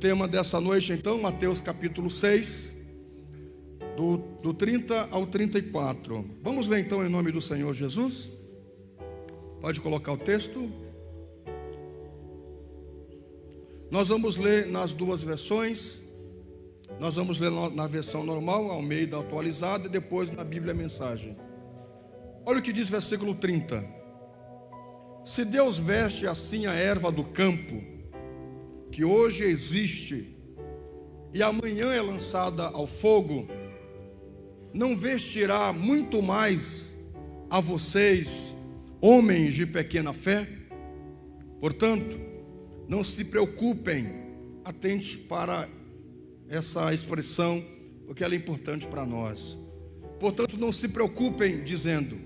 tema dessa noite, então, Mateus capítulo 6, do 30 ao 34. Vamos ler então em nome do Senhor Jesus? Pode colocar o texto. Nós vamos ler nas duas versões. Nós vamos ler na versão normal, Almeida atualizada, e depois na Bíblia Mensagem. Olha o que diz o versículo 30. Se Deus veste assim a erva do campo, que hoje existe e amanhã é lançada ao fogo, não vestirá muito mais a vocês, homens de pequena fé? Portanto, não se preocupem, atente para essa expressão, porque ela é importante para nós. Portanto, não se preocupem dizendo: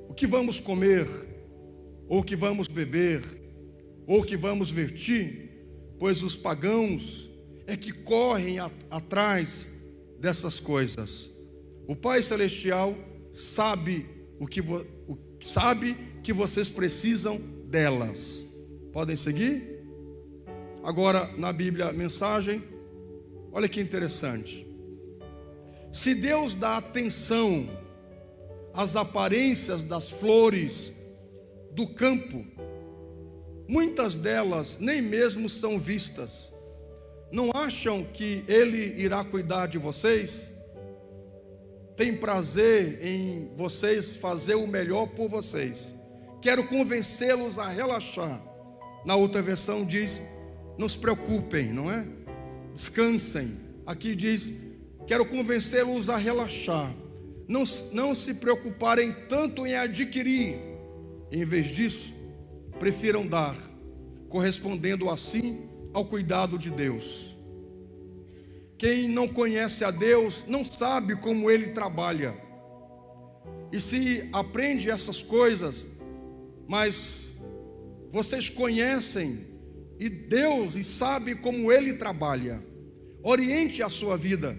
o que vamos comer, ou o que vamos beber, ou o que vamos vestir? Pois os pagãos é que correm atrás dessas coisas. O Pai Celestial sabe que vocês precisam delas. Podem seguir? Agora, na Bíblia Mensagem, olha que interessante. Se Deus dá atenção às aparências das flores do campo, muitas delas nem mesmo são vistas. Não acham que Ele irá cuidar de vocês? Tem prazer em vocês fazer o melhor por vocês. Quero convencê-los a relaxar. Na outra versão diz: não se preocupem, não é? Descansem. Aqui diz: quero convencê-los a relaxar. Não se preocuparem tanto em adquirir. Em vez disso, prefiram dar, correspondendo assim ao cuidado de Deus. Quem não conhece a Deus não sabe como Ele trabalha. E se aprende essas coisas, mas vocês conhecem e Deus e sabe como Ele trabalha, oriente a sua vida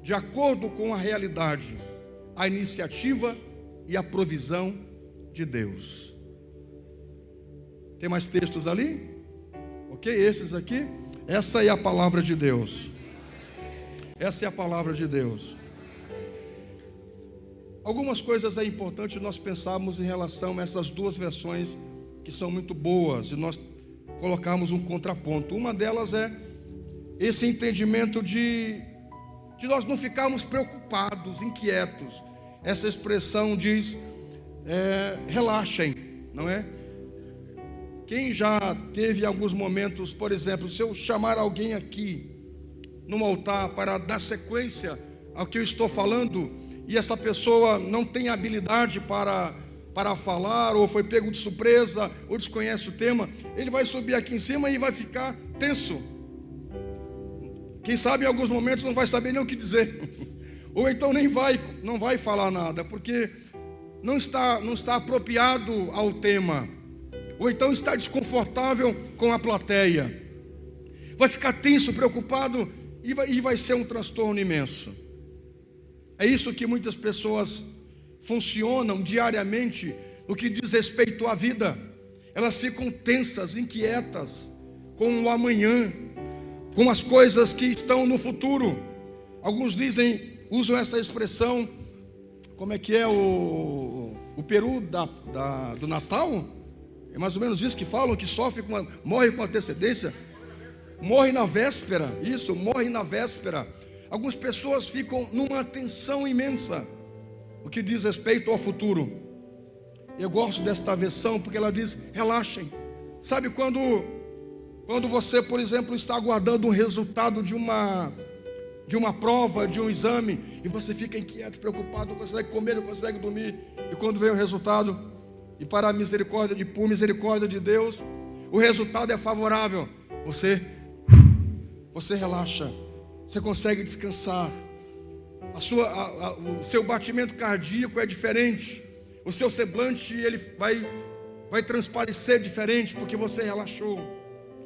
de acordo com a realidade, a iniciativa e a provisão de Deus. Tem mais textos ali? Ok, esses aqui. Essa é a palavra de Deus. Essa é a palavra de Deus. Algumas coisas é importante nós pensarmos em relação a essas duas versões que são muito boas, e nós colocarmos um contraponto. Uma delas é esse entendimento de nós não ficarmos preocupados, inquietos. Essa expressão diz: relaxem, não é? Quem já teve alguns momentos, por exemplo, se eu chamar alguém aqui no altar para dar sequência ao que eu estou falando, e essa pessoa não tem habilidade para falar, ou foi pego de surpresa, ou desconhece o tema, ele vai subir aqui em cima e vai ficar tenso. Quem sabe em alguns momentos não vai saber nem o que dizer, ou então não vai falar nada, porque não está apropriado ao tema, ou então está desconfortável com a plateia, vai ficar tenso, preocupado, e vai ser um transtorno imenso. É isso que muitas pessoas funcionam diariamente no que diz respeito à vida. Elas ficam tensas, inquietas com o amanhã, com as coisas que estão no futuro. Alguns usam essa expressão, como é que é o peru do Natal? É mais ou menos isso que falam, que morre com antecedência, morre na véspera. Isso, morre na véspera. Algumas pessoas ficam numa tensão imensa o que diz respeito ao futuro. Eu gosto desta versão porque ela diz: relaxem. Sabe quando você, por exemplo, está aguardando um resultado de uma prova, de um exame, e você fica inquieto, preocupado, não consegue comer, não consegue dormir, e quando vem o resultado, e por misericórdia de Deus, o resultado é favorável, você relaxa, você consegue descansar, o seu batimento cardíaco é diferente, o seu semblante ele vai transparecer diferente, porque você relaxou.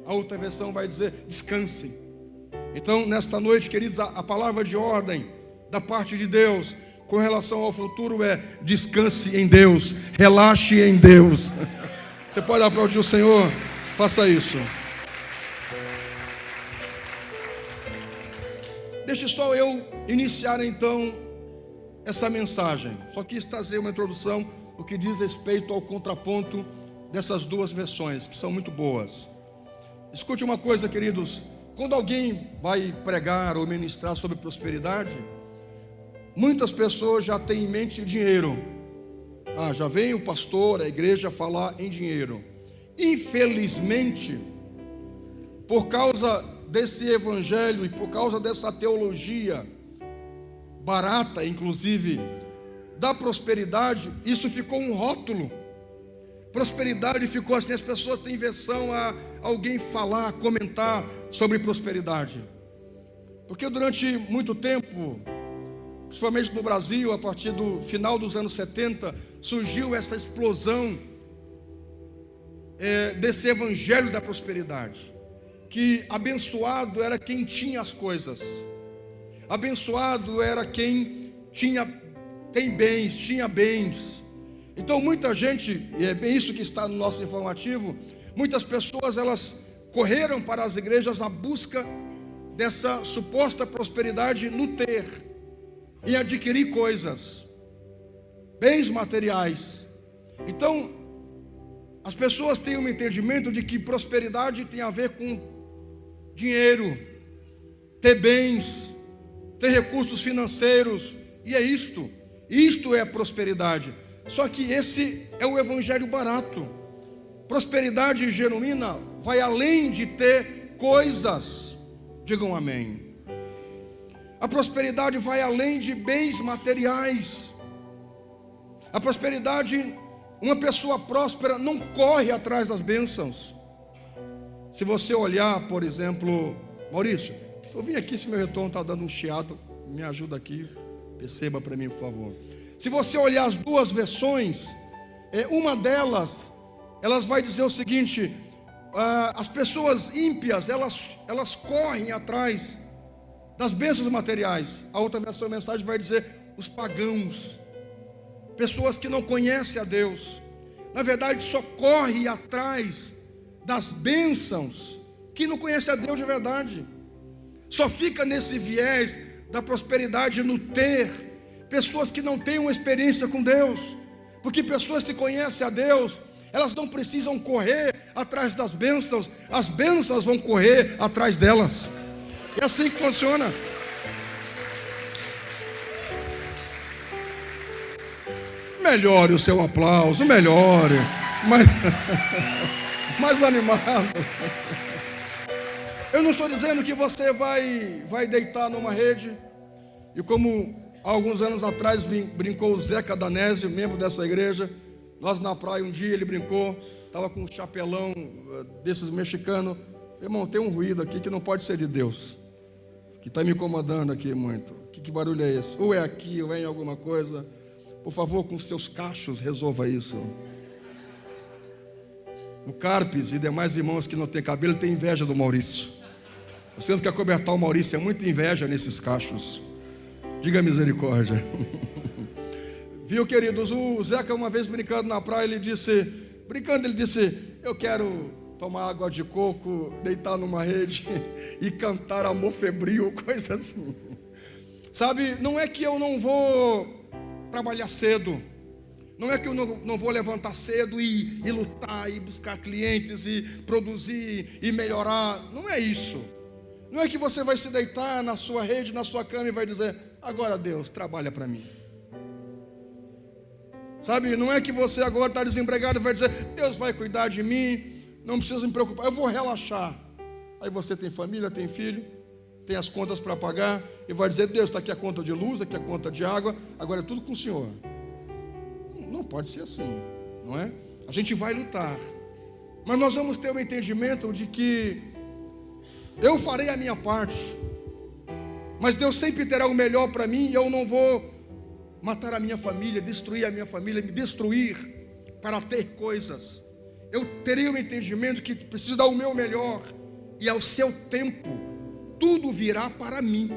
A outra versão vai dizer: descansem. Então, nesta noite, queridos, a palavra de ordem da parte de Deus com relação ao futuro é: descanse em Deus, relaxe em Deus. Você pode aplaudir o Senhor? Faça isso. Deixe só eu iniciar então essa mensagem. Só quis trazer uma introdução, o que diz respeito ao contraponto dessas duas versões, que são muito boas. Escute uma coisa, queridos. Quando alguém vai pregar ou ministrar sobre prosperidade, muitas pessoas já têm em mente dinheiro. Já vem o pastor, a igreja falar em dinheiro. Infelizmente, por causa desse evangelho e por causa dessa teologia barata, inclusive, da prosperidade, isso ficou um rótulo. Prosperidade ficou assim, as pessoas têm versão a alguém falar, comentar sobre prosperidade. Porque durante muito tempo, principalmente no Brasil, a partir do final dos anos 70, surgiu essa explosão desse evangelho da prosperidade. Que abençoado era quem tinha as coisas. Abençoado era quem tem bens, tinha bens. Então muita gente, e é bem isso que está no nosso informativo, muitas pessoas elas correram para as igrejas à busca dessa suposta prosperidade no ter, em adquirir coisas, bens materiais. Então as pessoas têm um entendimento de que prosperidade tem a ver com dinheiro, ter bens, ter recursos financeiros, e é isto é prosperidade. Só que esse é o evangelho barato. Prosperidade genuína vai além de ter coisas. Digam amém. A prosperidade vai além de bens materiais. A prosperidade, uma pessoa próspera não corre atrás das bênçãos. Se você olhar, por exemplo, Maurício, eu vim aqui, se meu retorno está dando um chiado, me ajuda aqui, perceba para mim, por favor. Se você olhar as duas versões, uma delas, elas vai dizer o seguinte: as pessoas ímpias, elas correm atrás das bênçãos materiais. A outra versão da mensagem vai dizer os pagãos, pessoas que não conhecem a Deus, na verdade só correm atrás das bênçãos, que não conhecem a Deus de verdade. Só fica nesse viés da prosperidade no ter. Pessoas que não têm uma experiência com Deus, porque pessoas que conhecem a Deus, elas não precisam correr atrás das bênçãos, as bênçãos vão correr atrás delas. É assim que funciona. Melhore o seu aplauso, melhore, mais animado. Eu não estou dizendo que você vai deitar numa rede, e como há alguns anos atrás brincou o Zeca Danésio, membro dessa igreja, nós na praia um dia ele brincou, estava com um chapelão desses mexicanos. Irmão, tem um ruído aqui que não pode ser de Deus, que está me incomodando aqui muito. Que barulho é esse? Ou é aqui, ou é em alguma coisa. Por favor, com os seus cachos, resolva isso. O Carpes e demais irmãos que não têm cabelo têm inveja do Maurício. Eu sinto que acobertar o Maurício é muita inveja nesses cachos. Diga misericórdia. Viu, queridos, o Zeca uma vez brincando na praia, ele disse, eu quero tomar água de coco, deitar numa rede e cantar Amor Febril, coisa assim. Sabe, não é que eu não vou trabalhar cedo, não é que eu não vou levantar cedo e lutar, e buscar clientes, e produzir, e melhorar, não é isso. Não é que você vai se deitar na sua rede, na sua cama e vai dizer, agora Deus, trabalha para mim. Sabe, não é que você agora está desempregado e vai dizer, Deus vai cuidar de mim, não precisa me preocupar, eu vou relaxar. Aí você tem família, tem filho, tem as contas para pagar, e vai dizer, Deus, está aqui a conta de luz, aqui a conta de água, agora é tudo com o Senhor. Não pode ser assim, não é? A gente vai lutar, mas nós vamos ter o entendimento de que eu farei a minha parte, mas Deus sempre terá o melhor para mim, e eu não vou matar a minha família, destruir a minha família, me destruir para ter coisas. Eu terei o entendimento que preciso dar o meu melhor, e ao seu tempo tudo virá para mim.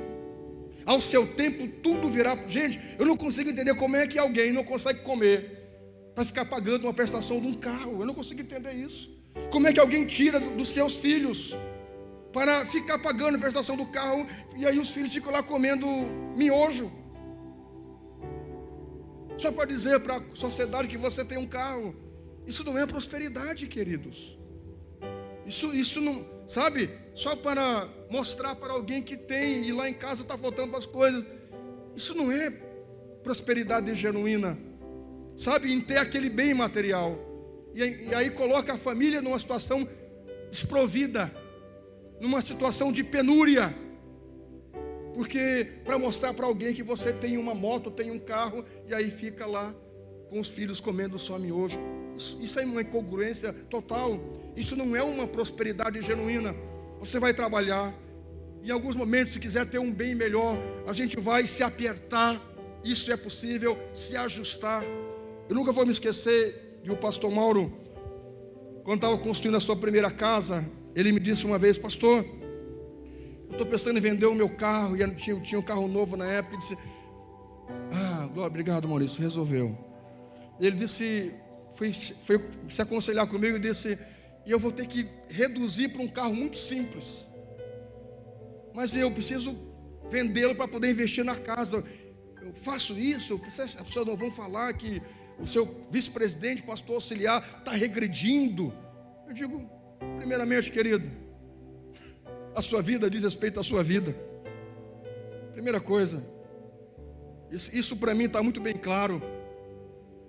Ao seu tempo tudo virá. Gente, eu não consigo entender como é que alguém não consegue comer para ficar pagando uma prestação de um carro. Eu não consigo entender isso. Como é que alguém tira dos seus filhos para ficar pagando a prestação do carro, e aí os filhos ficam lá comendo miojo. Só para dizer para a sociedade que você tem um carro. Isso não é prosperidade, queridos. Isso não, sabe? Só para mostrar para alguém que tem, e lá em casa está faltando as coisas. Isso não é prosperidade genuína, sabe? Em ter aquele bem material. E aí coloca a família numa situação desprovida, numa situação de penúria. Porque para mostrar para alguém que você tem uma moto, tem um carro, e aí fica lá com os filhos comendo só miojo. Isso é uma incongruência total. Isso não é uma prosperidade genuína. Você vai trabalhar, em alguns momentos, se quiser ter um bem melhor, a gente vai se apertar. Isso é possível, se ajustar. Eu nunca vou me esquecer de o pastor Mauro, quando estava construindo a sua primeira casa, ele me disse uma vez: pastor, eu estou pensando em vender o meu carro. E tinha um carro novo na época. Ele disse: Glória, obrigado, Maurício, resolveu. Ele disse, foi se aconselhar comigo e disse: e eu vou ter que reduzir para um carro muito simples, mas eu preciso vendê-lo para poder investir na casa. Eu faço isso, as pessoas não vão falar que o seu vice-presidente, pastor auxiliar, está regredindo. Eu digo: primeiramente, querido, a sua vida diz respeito à sua vida. Primeira coisa, isso para mim está muito bem claro.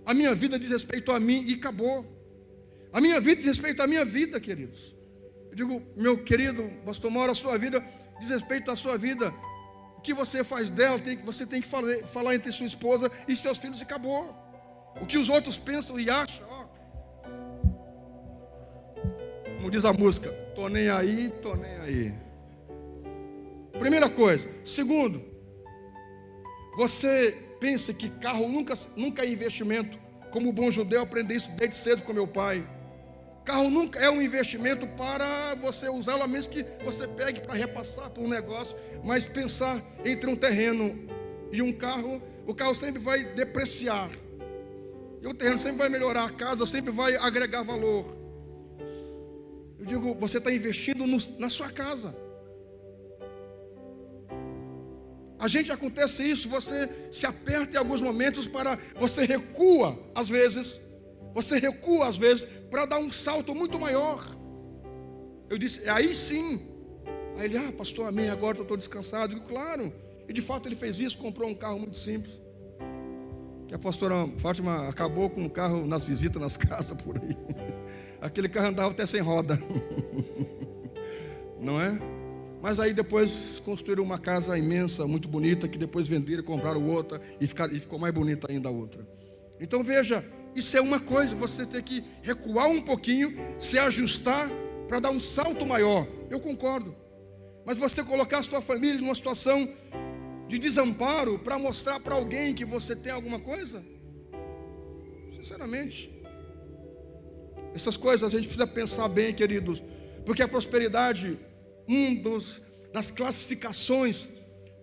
A minha vida diz respeito a mim e acabou. A minha vida diz respeito à minha vida, queridos. Eu digo: meu querido pastor Mauro, a sua vida diz respeito à sua vida. O que você faz dela, você tem que falar entre sua esposa e seus filhos e acabou. O que os outros pensam e acham, como diz a música, tô nem aí, tô nem aí. Primeira coisa. Segundo, você pensa que carro nunca é investimento. Como bom judeu, eu aprendi isso desde cedo com meu pai. Carro nunca é um investimento para você usá-lo, a menos que você pegue para repassar para um negócio. Mas pensar entre um terreno e um carro, o carro sempre vai depreciar. E o terreno sempre vai melhorar, a casa sempre vai agregar valor. Eu digo: você está investindo na sua casa. A gente acontece isso, você se aperta em alguns momentos, você recua às vezes para dar um salto muito maior. Eu disse: aí sim. Aí ele: pastor, amém, agora eu estou descansado. Eu digo: claro. E de fato ele fez isso, comprou um carro muito simples. Que a pastora Fátima acabou com o carro nas visitas, nas casas por aí. Aquele carro andava até sem roda. Não é? Mas aí depois construíram uma casa imensa, muito bonita, que depois venderam e compraram outra, e ficou mais bonita ainda a outra. Então veja, isso é uma coisa, você tem que recuar um pouquinho, se ajustar para dar um salto maior. Eu concordo. Mas você colocar a sua família numa situação de desamparo para mostrar para alguém que você tem alguma coisa? Sinceramente, essas coisas a gente precisa pensar bem, queridos, porque a prosperidade, das classificações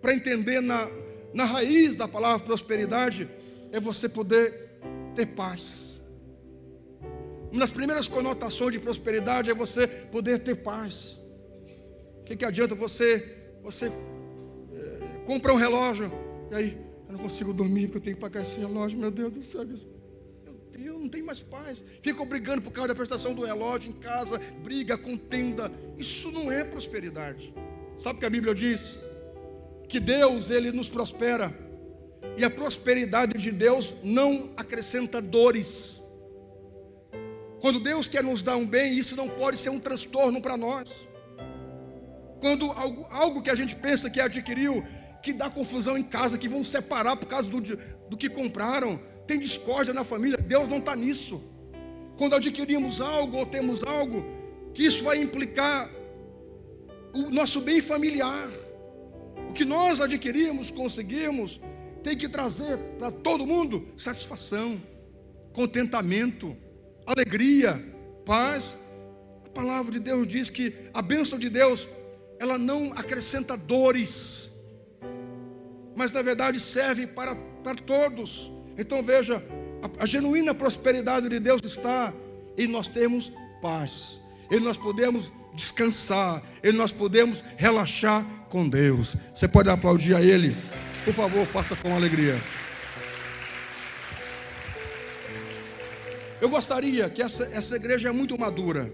para entender na raiz da palavra prosperidade, é você poder ter paz. Uma das primeiras conotações de prosperidade é você poder ter paz. O que adianta você comprar um relógio e aí: eu não consigo dormir porque eu tenho que pagar esse relógio, meu Deus do céu, eu não tenho mais paz. Fica brigando por causa da prestação do relógio em casa, briga, contenda. Isso não é prosperidade. Sabe o que a Bíblia diz? Que Deus, Ele nos prospera, e a prosperidade de Deus não acrescenta dores. Quando Deus quer nos dar um bem, isso não pode ser um transtorno para nós. Quando algo que a gente pensa que adquiriu, que dá confusão em casa, que vão separar por causa do que compraram, tem discórdia na família, Deus não está nisso. Quando adquirimos algo ou temos algo, que isso vai implicar o nosso bem familiar. O que nós adquirimos, conseguimos, tem que trazer para todo mundo satisfação, contentamento, alegria, paz. A palavra de Deus diz que a bênção de Deus, ela não acrescenta dores, mas na verdade serve para todos. Então veja, a genuína prosperidade de Deus está em nós termos paz, em nós podemos descansar, em nós podemos relaxar com Deus. Você pode aplaudir a Ele? Por favor, faça com alegria. Eu gostaria que essa igreja é muito madura,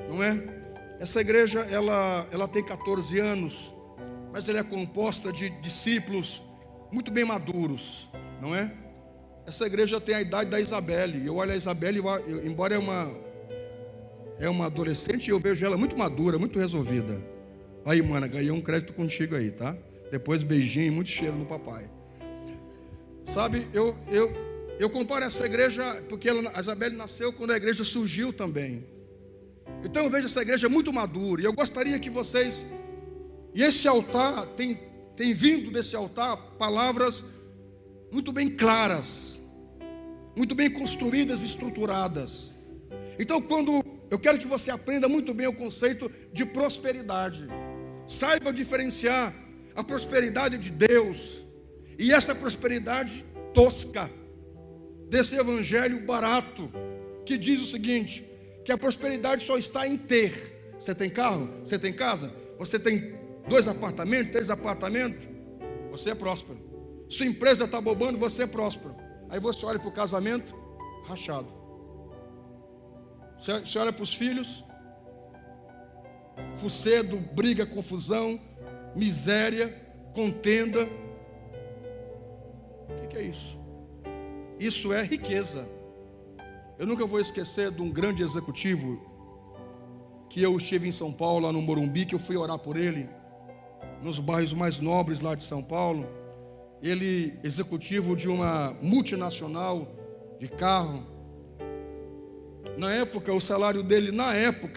não é? Essa igreja, ela tem 14 anos, mas ela é composta de discípulos muito bem maduros, não é? Essa igreja tem a idade da Isabelle. Eu olho a Isabelle, embora é uma adolescente, eu vejo ela muito madura, muito resolvida. Aí, mana, ganhei um crédito contigo aí, tá? Depois beijinho e muito cheiro no papai. Sabe, eu comparo essa igreja, porque a Isabelle nasceu quando a igreja surgiu também. Então eu vejo essa igreja muito madura, e eu gostaria que vocês, e esse altar, tem vindo desse altar palavras muito bem claras, muito bem construídas e estruturadas. Então eu quero que você aprenda muito bem o conceito de prosperidade. Saiba diferenciar a prosperidade de Deus e essa prosperidade tosca, desse evangelho barato, que diz o seguinte, que a prosperidade só está em ter. Você tem carro? Você tem casa? Você tem 2 apartamentos, 3 apartamentos? Você é próspero. Sua empresa está bobando, você é próspero. Aí você olha para o casamento, rachado. Você olha para os filhos, fucedo, briga, confusão, miséria, contenda. O que é isso? Isso é riqueza. Eu nunca vou esquecer de um grande executivo que eu estive em São Paulo, lá no Morumbi, que eu fui orar por ele, nos bairros mais nobres lá de São Paulo. Ele, executivo de uma multinacional de carro. Na época, o salário dele,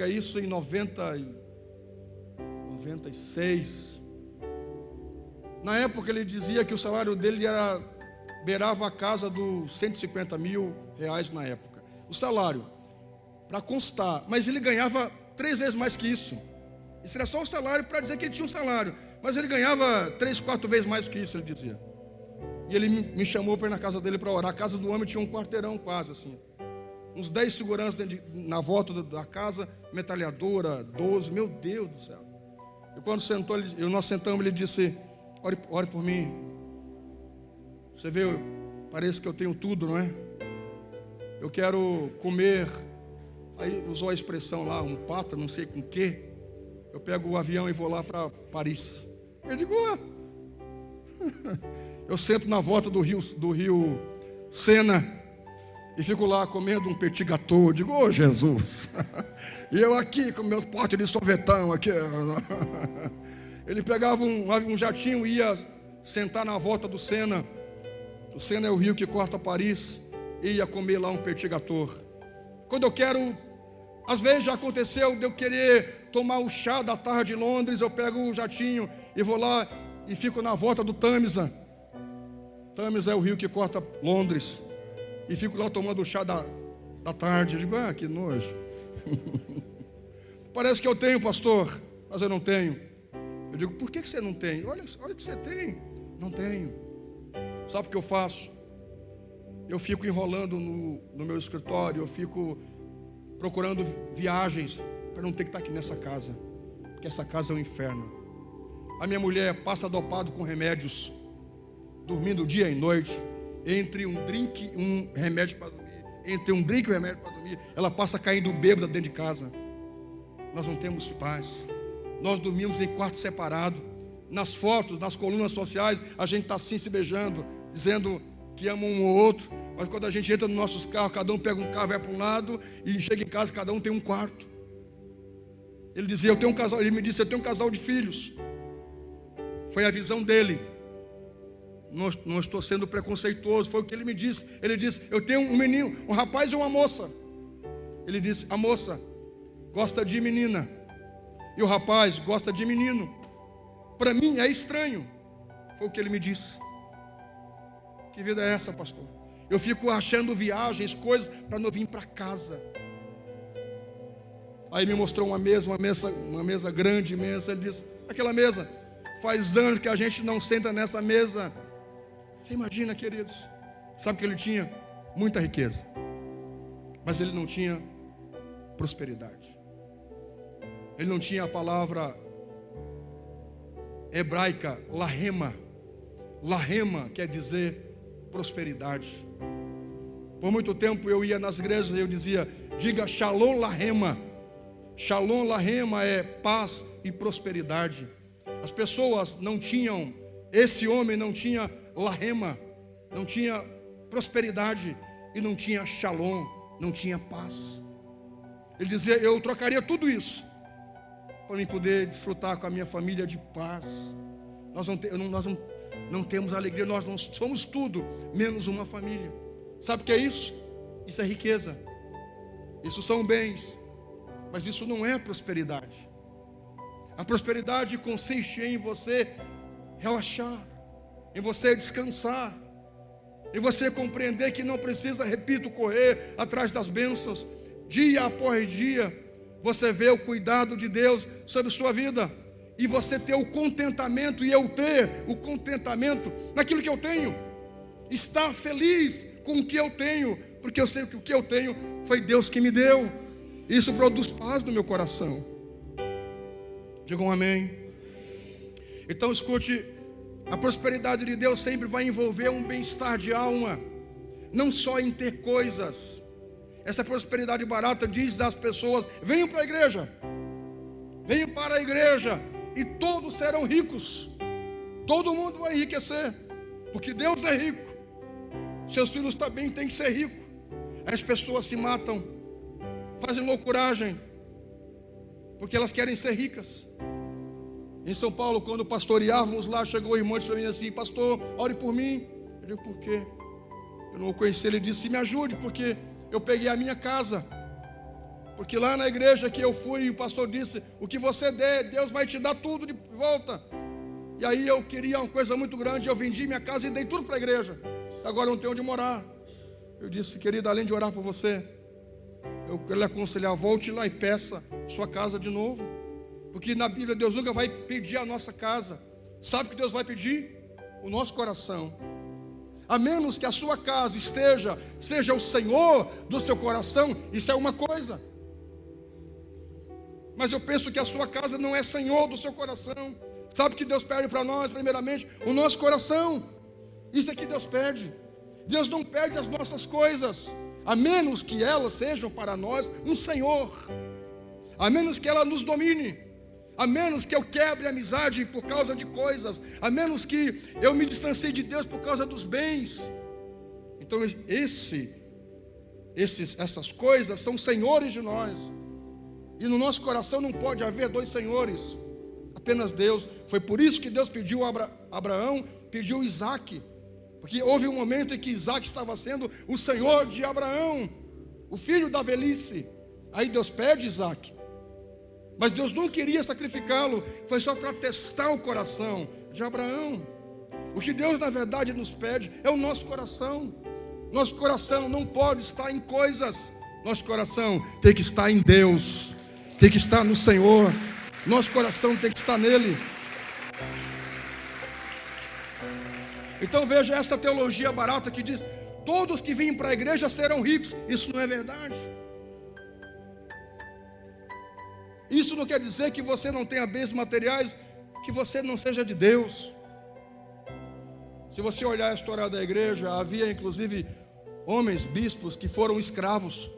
isso em 96. Na época ele dizia que o salário dele beirava a casa dos 150 mil reais na época. O salário, para constar, mas ele ganhava 3 vezes mais que isso. Isso era só o salário para dizer que ele tinha um salário, mas ele ganhava 3, 4 vezes mais que isso, ele dizia. E ele me chamou para ir na casa dele para orar. A casa do homem tinha um quarteirão quase assim. Uns 10 seguranças na volta da casa, metralhadora, 12, meu Deus do céu. E quando nós sentamos, ele disse, ore por mim. Você vê, parece que eu tenho tudo, não é? Eu quero comer. Aí usou a expressão lá, um pata, não sei com o quê. Eu pego o avião e vou lá para Paris. Eu digo, eu sento na volta do rio Sena e fico lá comendo um petit gâteau. Eu digo, Jesus. E eu aqui com meu pote de sorvetão aqui. Ele pegava um jatinho e ia sentar na volta do Sena. O Sena é o rio que corta Paris. E ia comer lá um petit gâteau. Quando eu quero, às vezes já aconteceu de eu querer tomar um chá da tarde em Londres, eu pego o jatinho e vou lá e fico na volta do Tamisa. Tamisa é o rio que corta Londres. E fico lá tomando o chá da tarde. Eu digo, que nojo. Parece que eu tenho, pastor, mas eu não tenho. Eu digo, por que você não tem? Olha o que você tem. Não tenho. Sabe o que eu faço? Eu fico enrolando no meu escritório, eu fico procurando viagens para não ter que estar aqui nessa casa, porque essa casa é um inferno. A minha mulher passa dopado com remédios, dormindo dia e noite, entre um drink e um remédio para dormir, ela passa caindo bêbada dentro de casa. Nós não temos paz, nós dormimos em quarto separado. Nas fotos, nas colunas sociais, a gente está assim se beijando, dizendo que ama um ou outro, mas quando a gente entra nos nossos carros, cada um pega um carro, vai para um lado, e chega em casa, cada um tem um quarto. Ele dizia, ele me disse, eu tenho um casal de filhos. Foi a visão dele. Não estou sendo preconceituoso, foi o que ele me disse. Ele disse, eu tenho um menino, um rapaz e uma moça. Ele disse, a moça gosta de menina, e o rapaz gosta de menino. Para mim é estranho. Foi o que ele me disse. Que vida é essa, pastor? Eu fico achando viagens, coisas, para não vir para casa. Aí me mostrou uma mesa grande, imensa. Ele disse, aquela mesa, faz anos que a gente não senta nessa mesa. Você imagina, queridos? Sabe que ele tinha? Muita riqueza. Mas ele não tinha prosperidade. Ele não tinha a palavra hebraica lahema. Lahema quer dizer prosperidade. Por muito tempo eu ia nas igrejas e eu dizia: diga Shalom Lahema. Shalom Lahema é paz e prosperidade. As pessoas não tinham, esse homem não tinha Lahema, não tinha prosperidade e não tinha Shalom, não tinha paz. Ele dizia: eu trocaria tudo isso para mim poder desfrutar com a minha família de paz. Nós não temos alegria, nós não somos tudo menos uma família. Sabe o que é isso? Isso é riqueza, isso são bens, mas isso não é prosperidade. A prosperidade consiste em você relaxar, em você descansar, em você compreender que não precisa, repito, correr atrás das bênçãos. Dia após dia você vê o cuidado de Deus sobre sua vida, e você ter o contentamento, e eu ter o contentamento naquilo que eu tenho, estar feliz com o que eu tenho, porque eu sei que o que eu tenho foi Deus que me deu. Isso produz paz no meu coração. Digam amém. Então escute, a prosperidade de Deus sempre vai envolver um bem-estar de alma, não só em ter coisas. Essa prosperidade barata diz às pessoas: venham para a igreja, venham para a igreja, e todos serão ricos. Todo mundo vai enriquecer, porque Deus é rico. Seus filhos também têm que ser ricos. As pessoas se matam, fazem loucuragem, porque elas querem ser ricas. Em São Paulo, quando pastoreávamos lá, chegou o irmão para mim assim: pastor, ore por mim. Eu digo: por quê? Eu não o conheci. Ele disse: me ajude, porque eu peguei a minha casa. Porque lá na igreja que eu fui, o pastor disse: o que você der, Deus vai te dar tudo de volta. E aí eu queria uma coisa muito grande, eu vendi minha casa e dei tudo para a igreja. Agora eu não tenho onde morar. Eu disse: querido, além de orar por você, eu quero lhe aconselhar: volte lá e peça sua casa de novo. Porque na Bíblia Deus nunca vai pedir a nossa casa. Sabe o que Deus vai pedir? O nosso coração. A menos que a sua casa seja o Senhor do seu coração, isso é uma coisa. Mas eu penso que a sua casa não é Senhor do seu coração. Sabe o que Deus pede para nós? Primeiramente, o nosso coração. Isso é que Deus pede. Deus não pede as nossas coisas, a menos que elas sejam para nós um Senhor, a menos que ela nos domine, a menos que eu quebre a amizade por causa de coisas, a menos que eu me distancie de Deus por causa dos bens. Então essas coisas são senhores de nós, e no nosso coração não pode haver dois senhores, apenas Deus. Foi por isso que Deus pediu a Abraão, pediu Isaac, porque houve um momento em que Isaac estava sendo o senhor de Abraão, o filho da velhice. Aí Deus pede Isaac, mas Deus não queria sacrificá-lo, foi só para testar o coração de Abraão. O que Deus na verdade nos pede é o nosso coração. Nosso coração não pode estar em coisas, nosso coração tem que estar em Deus, tem que estar no Senhor, nosso coração tem que estar nele. Então veja essa teologia barata que diz: todos que vêm para a igreja serão ricos. Isso não é verdade. Isso não quer dizer que você não tenha bens materiais, que você não seja de Deus. Se você olhar a história da igreja, havia inclusive homens, bispos, que foram escravos,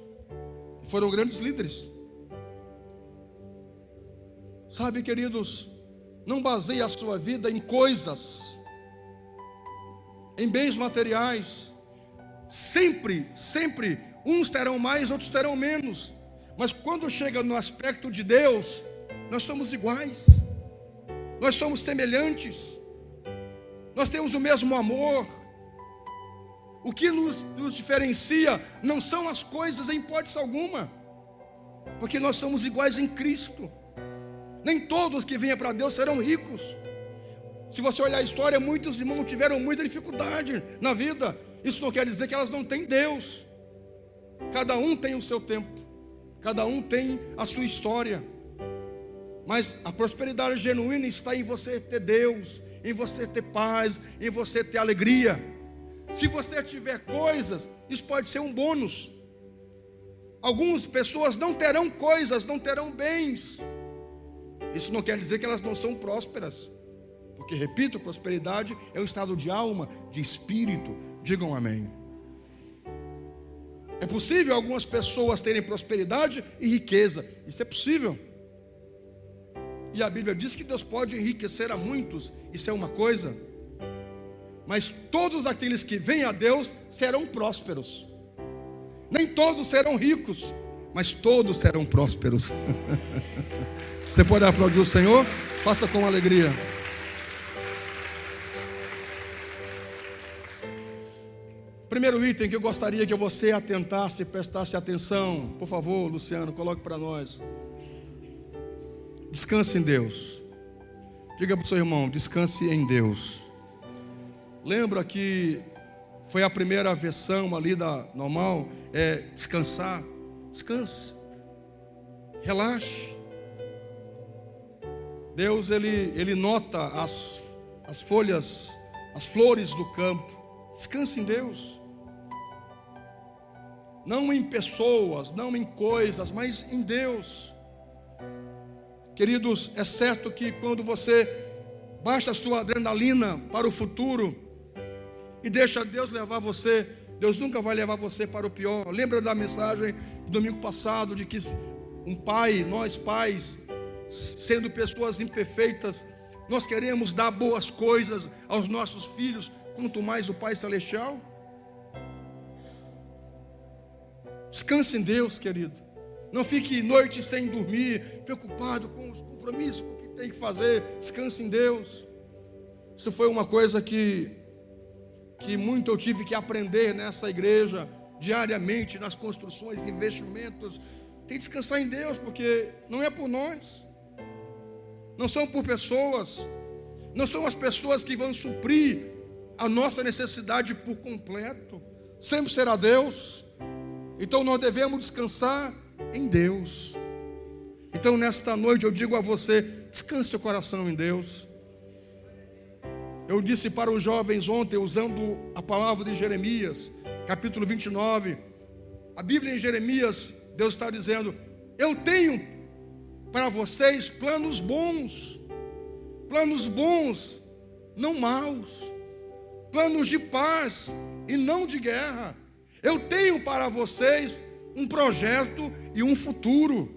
foram grandes líderes. Sabe, queridos, não baseie a sua vida em coisas, em bens materiais. Sempre, uns terão mais, outros terão menos. Mas quando chega no aspecto de Deus, nós somos iguais, nós somos semelhantes, nós temos o mesmo amor. O que nos diferencia não são as coisas em hipótese alguma, porque nós somos iguais em Cristo. Nem todos que venham para Deus serão ricos. Se você olhar a história, muitos irmãos tiveram muita dificuldade na vida. Isso não quer dizer que elas não têm Deus. Cada um tem o seu tempo, cada um tem a sua história. Mas a prosperidade genuína está em você ter Deus, em você ter paz, em você ter alegria. Se você tiver coisas, isso pode ser um bônus. Algumas pessoas não terão coisas, não terão bens, Isso não quer dizer que elas não são prósperas. Porque, repito, prosperidade é um estado de alma, de espírito. Digam amém. É possível algumas pessoas terem prosperidade e riqueza. Isso é possível. E a Bíblia diz que Deus pode enriquecer a muitos. Isso é uma coisa. Mas todos aqueles que vêm a Deus serão prósperos. Nem todos serão ricos, mas todos serão prósperos. Você pode aplaudir o Senhor? Faça com alegria. Primeiro item que eu gostaria que você atentasse e prestasse atenção. Por favor, Luciano, coloque para nós. Descanse em Deus. Diga para o seu irmão, descanse em Deus. Lembra que foi a primeira versão ali da normal, descansar. Descanse. Relaxe. Deus, ele nota as folhas, as flores do campo. Descanse em Deus. Não em pessoas, não em coisas, mas em Deus. Queridos, é certo que quando você baixa a sua adrenalina para o futuro e deixa Deus levar você, Deus nunca vai levar você para o pior. Lembra da mensagem do domingo passado, de que um pai, nós pais, sendo pessoas imperfeitas, nós queremos dar boas coisas aos nossos filhos, quanto mais o Pai Celestial. Descanse em Deus, querido. Não fique noite sem dormir, preocupado com os compromissos, com o que tem que fazer. Descanse em Deus. Isso foi uma coisa que muito eu tive que aprender nessa igreja, diariamente, nas construções, investimentos. Tem que descansar em Deus, porque não é por nós, não são por pessoas, não são as pessoas que vão suprir a nossa necessidade por completo. Sempre será Deus. Então nós devemos descansar em Deus. Então nesta noite eu digo a você, descanse seu coração em Deus. Eu disse para os jovens ontem, usando a palavra de Jeremias, capítulo 29. A Bíblia em Jeremias, Deus está dizendo: eu tenho para vocês planos bons, não maus, planos de paz e não de guerra. Eu tenho para vocês um projeto e um futuro.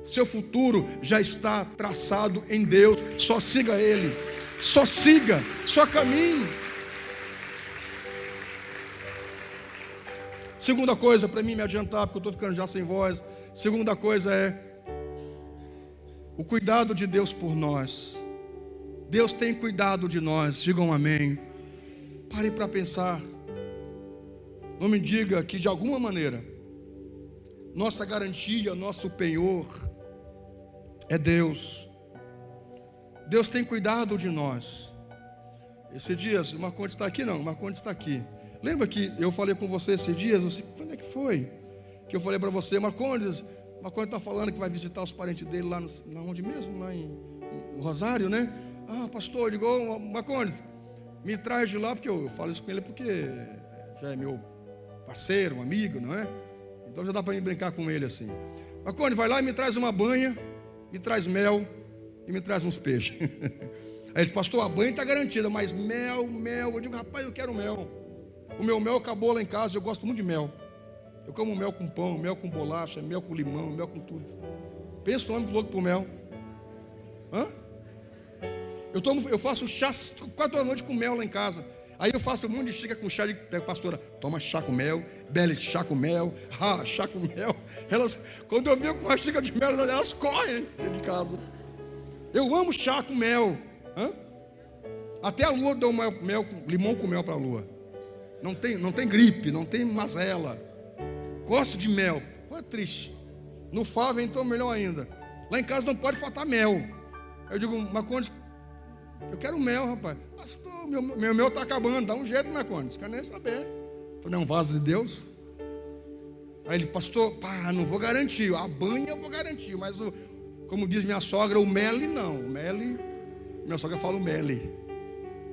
Seu futuro já está traçado em Deus. Só siga Ele, só siga, só caminhe. Segunda coisa, para mim me adiantar, porque eu estou ficando já sem voz. Segunda coisa é o cuidado de Deus por nós. Deus tem cuidado de nós. Digam amém. Pare para pensar. Não me diga que de alguma maneira nossa garantia, nosso penhor é Deus. Deus tem cuidado de nós. Esses dias, o Marcondes está aqui? Não, o Marcondes está aqui. Lembra que eu falei com você esses dias? Você, quando é que foi? Que eu falei para você, Marcondes está falando que vai visitar os parentes dele lá onde mesmo? Lá em Rosário, né? Ah, pastor, eu digo, Marcondes, me traz de lá, porque eu falo isso com ele porque já é meu parceiro, um amigo, não é? Então já dá para mim brincar com ele assim. Marcondes, vai lá e me traz uma banha, me traz mel e me traz uns peixes. Aí ele disse, pastor, a banha está garantida, mas mel. Eu digo, rapaz, eu quero mel. O meu mel acabou lá em casa, eu gosto muito de mel. Eu como mel com pão, mel com bolacha, mel com limão, mel com tudo. Pensa no homem louco por mel. Hã? Eu faço chá 4 da noite com mel lá em casa. Aí eu faço um monte de xícara com chá de pastora. Toma chá com mel, Belle chá com mel, chá com mel. Quando eu venho com uma xícara de mel, elas correm dentro de casa. Eu amo chá com mel. Hã? Até a lua dou limão com mel para a lua. Não tem gripe, não tem mazela. Gosto de mel. É triste. No fava, então, melhor ainda. Lá em casa não pode faltar mel. Eu digo, Marcondes, eu quero mel, rapaz. Pastor, meu mel está acabando. Dá um jeito, Marcondes. Não quero nem saber. Falei, é um vaso de Deus. Aí ele, pastor, não vou garantir. A banha eu vou garantir. Mas, como diz minha sogra, o meli não. O meli, minha sogra fala o meli.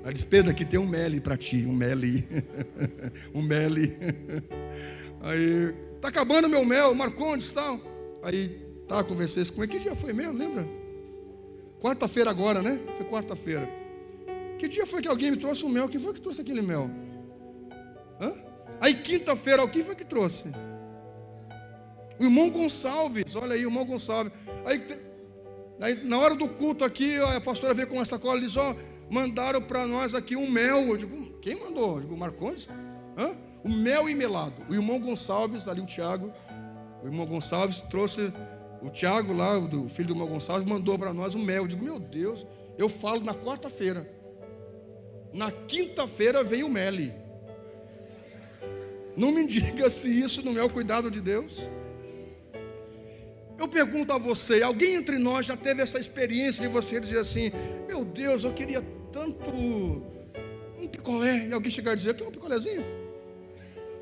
Ela diz, Pedro, aqui tem um meli para ti. Um meli. Um meli. Aí, está acabando meu mel, Marcondes e tal. Aí, conversei com ele. Que dia foi mesmo, lembra? Quarta-feira agora, né? Foi quarta-feira. Que dia foi que alguém me trouxe um mel? Quem foi que trouxe aquele mel? Hã? Aí quinta-feira, quem foi que trouxe? O irmão Gonçalves, olha aí, o irmão Gonçalves. Aí na hora do culto aqui, a pastora veio com uma sacola e disse, mandaram para nós aqui um mel. Eu digo, quem mandou? Eu digo, Marcondes? Hã? O mel e melado. O irmão Gonçalves, ali o Tiago, o irmão Gonçalves trouxe, o Tiago lá, o filho do irmão Gonçalves, mandou para nós um mel. Eu digo, meu Deus, eu falo na quarta-feira. Na quinta-feira veio o mel. Não me diga se isso não é o cuidado de Deus. Eu pergunto a você, alguém entre nós já teve essa experiência de você dizer assim, meu Deus, eu queria tanto um picolé, e alguém chegar a dizer, eu quero um picolézinho?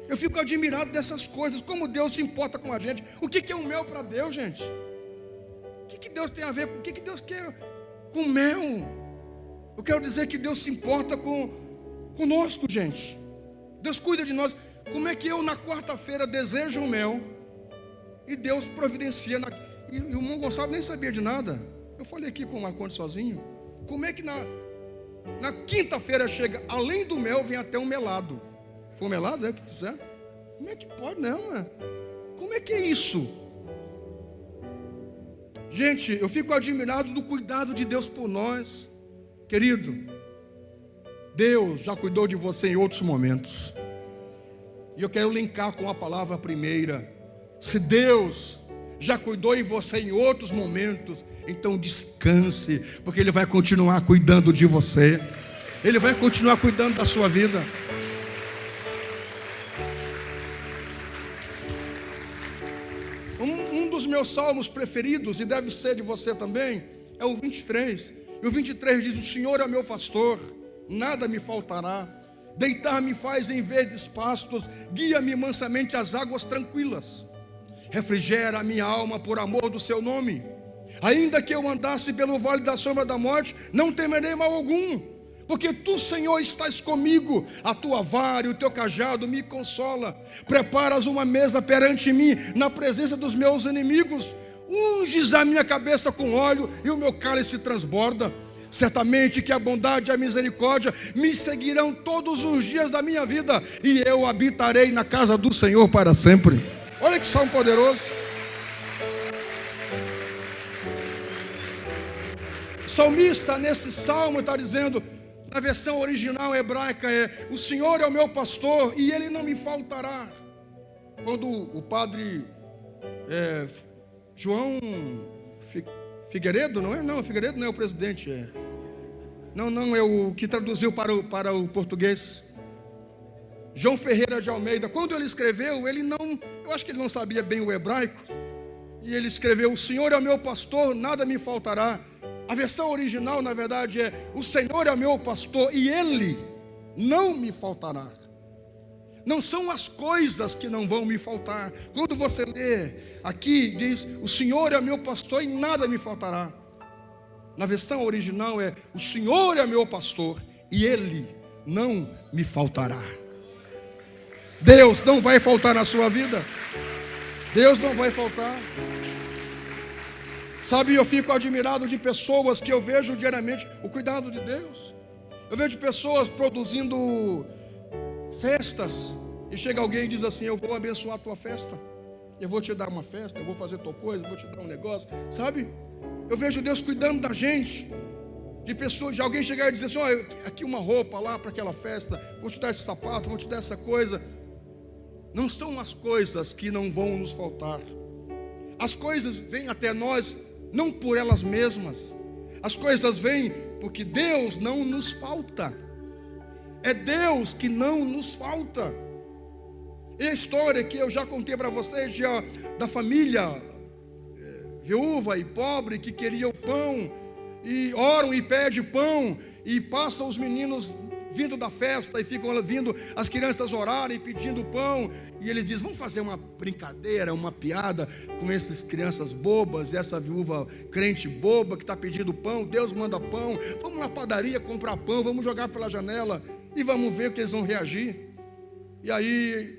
Eu fico admirado dessas coisas, como Deus se importa com a gente. O que é um mel para Deus, gente? O que Deus tem a ver com o que Deus quer com mel? Eu quero dizer que Deus se importa conosco, gente. Deus cuida de nós. Como é que eu na quarta-feira desejo um mel e Deus providencia? E o irmão Gonçalves nem sabia de nada. Eu falei aqui com o Marcondes sozinho. Como é que na quinta-feira chega, além do mel, vem até um melado? Foi um melado, é o que disser? Como é que pode, não? Como é que é isso? Gente, eu fico admirado do cuidado de Deus por nós. Querido, Deus já cuidou de você em outros momentos. E eu quero linkar com a palavra primeira. Se Deus já cuidou em você em outros momentos, então descanse, porque Ele vai continuar cuidando de você. Ele vai continuar cuidando da sua vida. Um dos meus salmos preferidos, e deve ser de você também, é o 23. E o 23 diz, o Senhor é meu pastor, nada me faltará. Deitar-me faz em verdes pastos, guia-me mansamente às águas tranquilas. Refrigera a minha alma por amor do seu nome. Ainda que eu andasse pelo vale da sombra da morte, não temerei mal algum, porque tu, Senhor, estás comigo. A tua vara e o teu cajado me consola. Preparas uma mesa perante mim, na presença dos meus inimigos. Unges a minha cabeça com óleo e o meu cálice transborda. Certamente que a bondade e a misericórdia me seguirão todos os dias da minha vida, e eu habitarei na casa do Senhor para sempre. Olha que salmo poderoso. O salmista nesse salmo está dizendo, na versão original hebraica o Senhor é o meu pastor e Ele não me faltará. Quando o padre João Figueiredo, não é? Não, Figueiredo não é o presidente. Não é o que traduziu para o português. João Ferreira de Almeida, quando ele escreveu, eu acho que ele não sabia bem o hebraico, e ele escreveu, o Senhor é o meu pastor, nada me faltará. A versão original, na verdade, o Senhor é o meu pastor e Ele não me faltará. Não são as coisas que não vão me faltar. Quando você lê aqui, diz, o Senhor é meu pastor e nada me faltará. Na versão original o Senhor é meu pastor e Ele não me faltará. Deus não vai faltar na sua vida. Deus não vai faltar. Sabe, eu fico admirado de pessoas que eu vejo diariamente o cuidado de Deus. Eu vejo pessoas produzindo festas, e chega alguém e diz assim, eu vou abençoar a tua festa, eu vou te dar uma festa, eu vou fazer tua coisa, eu vou te dar um negócio, sabe? Eu vejo Deus cuidando da gente, de pessoas, de alguém chegar e dizer assim, aqui uma roupa lá para aquela festa, vou te dar esse sapato, vou te dar essa coisa. Não são as coisas que não vão nos faltar. As coisas vêm até nós não por elas mesmas. As coisas vêm porque Deus não nos falta. É Deus que não nos falta. E a história que eu já contei para vocês da família viúva e pobre que queria o pão, e oram e pedem pão, e passam os meninos vindo da festa, e ficam vindo as crianças orarem, pedindo pão, e eles dizem, vamos fazer uma brincadeira, uma piada com essas crianças bobas, e essa viúva crente boba que está pedindo pão, Deus manda pão, vamos na padaria comprar pão, vamos jogar pela janela, e vamos ver que eles vão reagir. E aí,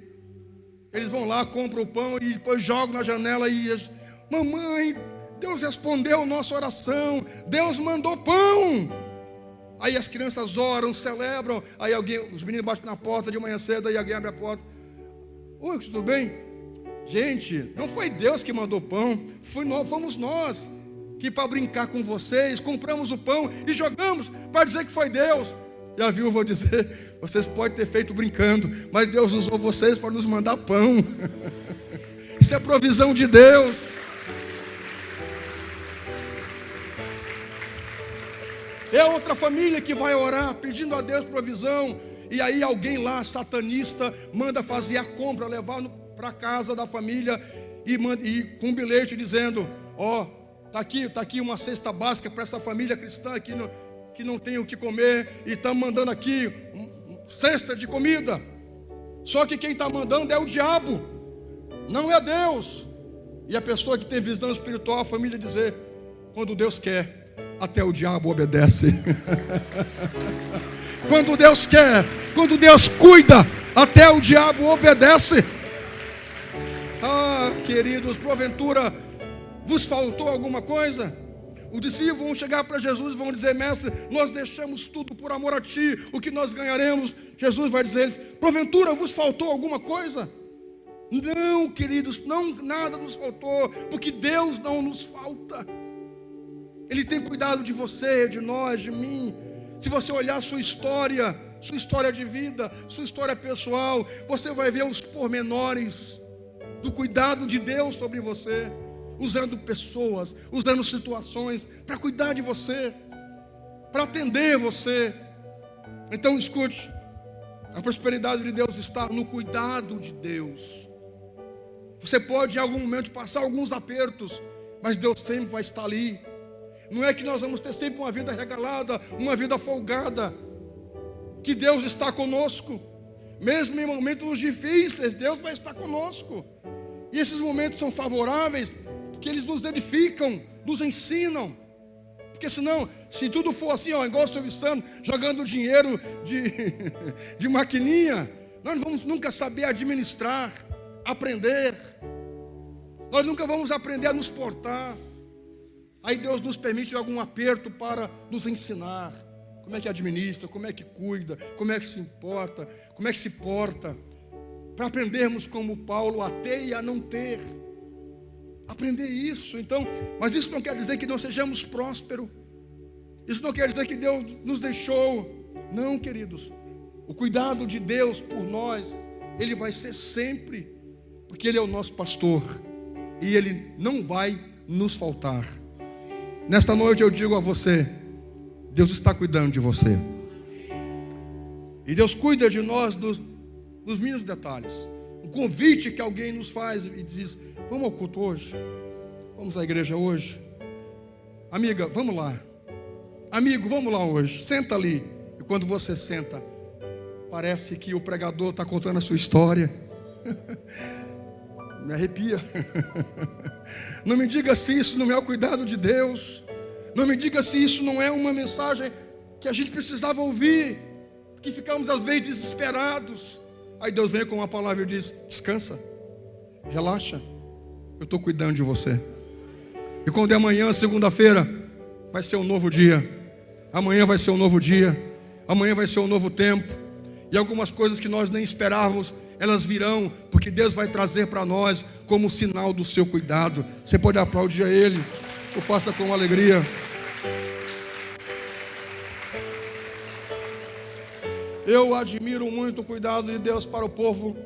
eles vão lá, compram o pão, e depois jogam na janela, e eles, mamãe, Deus respondeu a nossa oração, Deus mandou pão. Aí as crianças oram, celebram, aí os meninos batem na porta de manhã cedo, aí alguém abre a porta. Oi, tudo bem? Gente, não foi Deus que mandou pão, fomos nós que, para brincar com vocês, compramos o pão e jogamos para dizer que foi Deus. E a viúva, vou dizer, vocês podem ter feito brincando, mas Deus usou vocês para nos mandar pão. Isso é provisão de Deus. É outra família que vai orar, pedindo a Deus provisão. E aí alguém lá, satanista, manda fazer a compra, levar para a casa da família e com um bilhete dizendo: tá aqui uma cesta básica para essa família cristã aqui que não tem o que comer, e estamos mandando aqui cesta de comida. Só que quem está mandando é o diabo, não é Deus. E a pessoa que tem visão espiritual, a família dizer: quando Deus quer, até o diabo obedece. Quando Deus quer, quando Deus cuida, até o diabo obedece. Ah, queridos, porventura vos faltou alguma coisa? Os discípulos vão chegar para Jesus e vão dizer: mestre, nós deixamos tudo por amor a ti, o que nós ganharemos? Jesus vai dizer a eles: porventura vos faltou alguma coisa? Não, queridos, não, nada nos faltou, porque Deus não nos falta. Ele tem cuidado de você, de nós, de mim. Se você olhar sua história de vida, sua história pessoal, você vai ver os pormenores do cuidado de Deus sobre você, usando pessoas, usando situações para cuidar de você, para atender você. Então escute, a prosperidade de Deus está no cuidado de Deus. Você pode em algum momento passar alguns apertos, mas Deus sempre vai estar ali. Não é que nós vamos ter sempre uma vida regalada, uma vida folgada, que Deus está conosco. Mesmo em momentos difíceis, Deus vai estar conosco. E esses momentos são favoráveis, porque eles nos edificam, nos ensinam. Porque senão, se tudo for assim, igual o Silvio Santos, jogando dinheiro de maquininha, nós não vamos nunca saber administrar, aprender. Nós nunca vamos aprender a nos portar. Aí Deus nos permite algum aperto para nos ensinar como é que administra, como é que cuida, como é que se importa, como é que se porta, para aprendermos como Paulo a ter e a não ter. Aprender isso, então, mas isso não quer dizer que não sejamos prósperos. Isso não quer dizer que Deus nos deixou. Não, queridos. O cuidado de Deus por nós, Ele vai ser sempre, porque Ele é o nosso pastor e Ele não vai nos faltar. Nesta noite eu digo a você: Deus está cuidando de você. E Deus cuida de nós nos mínimos detalhes. Um convite que alguém nos faz e diz: vamos ao culto hoje? Vamos à igreja hoje? Amiga, vamos lá. Amigo, vamos lá hoje. Senta ali. E quando você senta, parece que o pregador está contando a sua história. Me arrepia. Não me diga se isso não é o cuidado de Deus. Não me diga se isso não é uma mensagem que a gente precisava ouvir, que ficamos às vezes desesperados. Aí Deus vem com uma palavra e diz: descansa, relaxa, eu estou cuidando de você. E quando é amanhã, segunda-feira, vai ser um novo dia. Amanhã vai ser um novo dia. Amanhã vai ser um novo tempo. E algumas coisas que nós nem esperávamos, elas virão, porque Deus vai trazer para nós como sinal do seu cuidado. Você pode aplaudir a Ele, ou faça com alegria. Eu admiro muito o cuidado de Deus para o povo,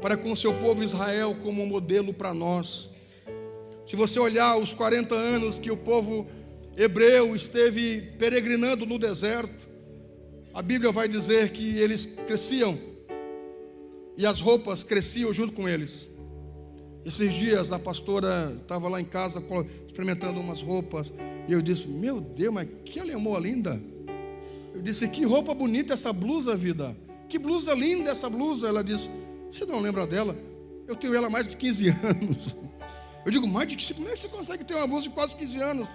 para com o seu povo Israel, como modelo para nós. Se você olhar os 40 anos que o povo hebreu esteve peregrinando no deserto, a Bíblia vai dizer que eles cresciam e as roupas cresciam junto com eles. Esses dias a pastora estava lá em casa experimentando umas roupas, e eu disse: meu Deus, mas que alemã linda. Eu disse: que roupa bonita essa blusa, vida. Que blusa linda essa blusa. Ela disse: você não lembra dela? Eu tenho ela há mais de 15 anos. Eu digo: mais de 15? Como é que você consegue ter uma blusa de quase 15 anos?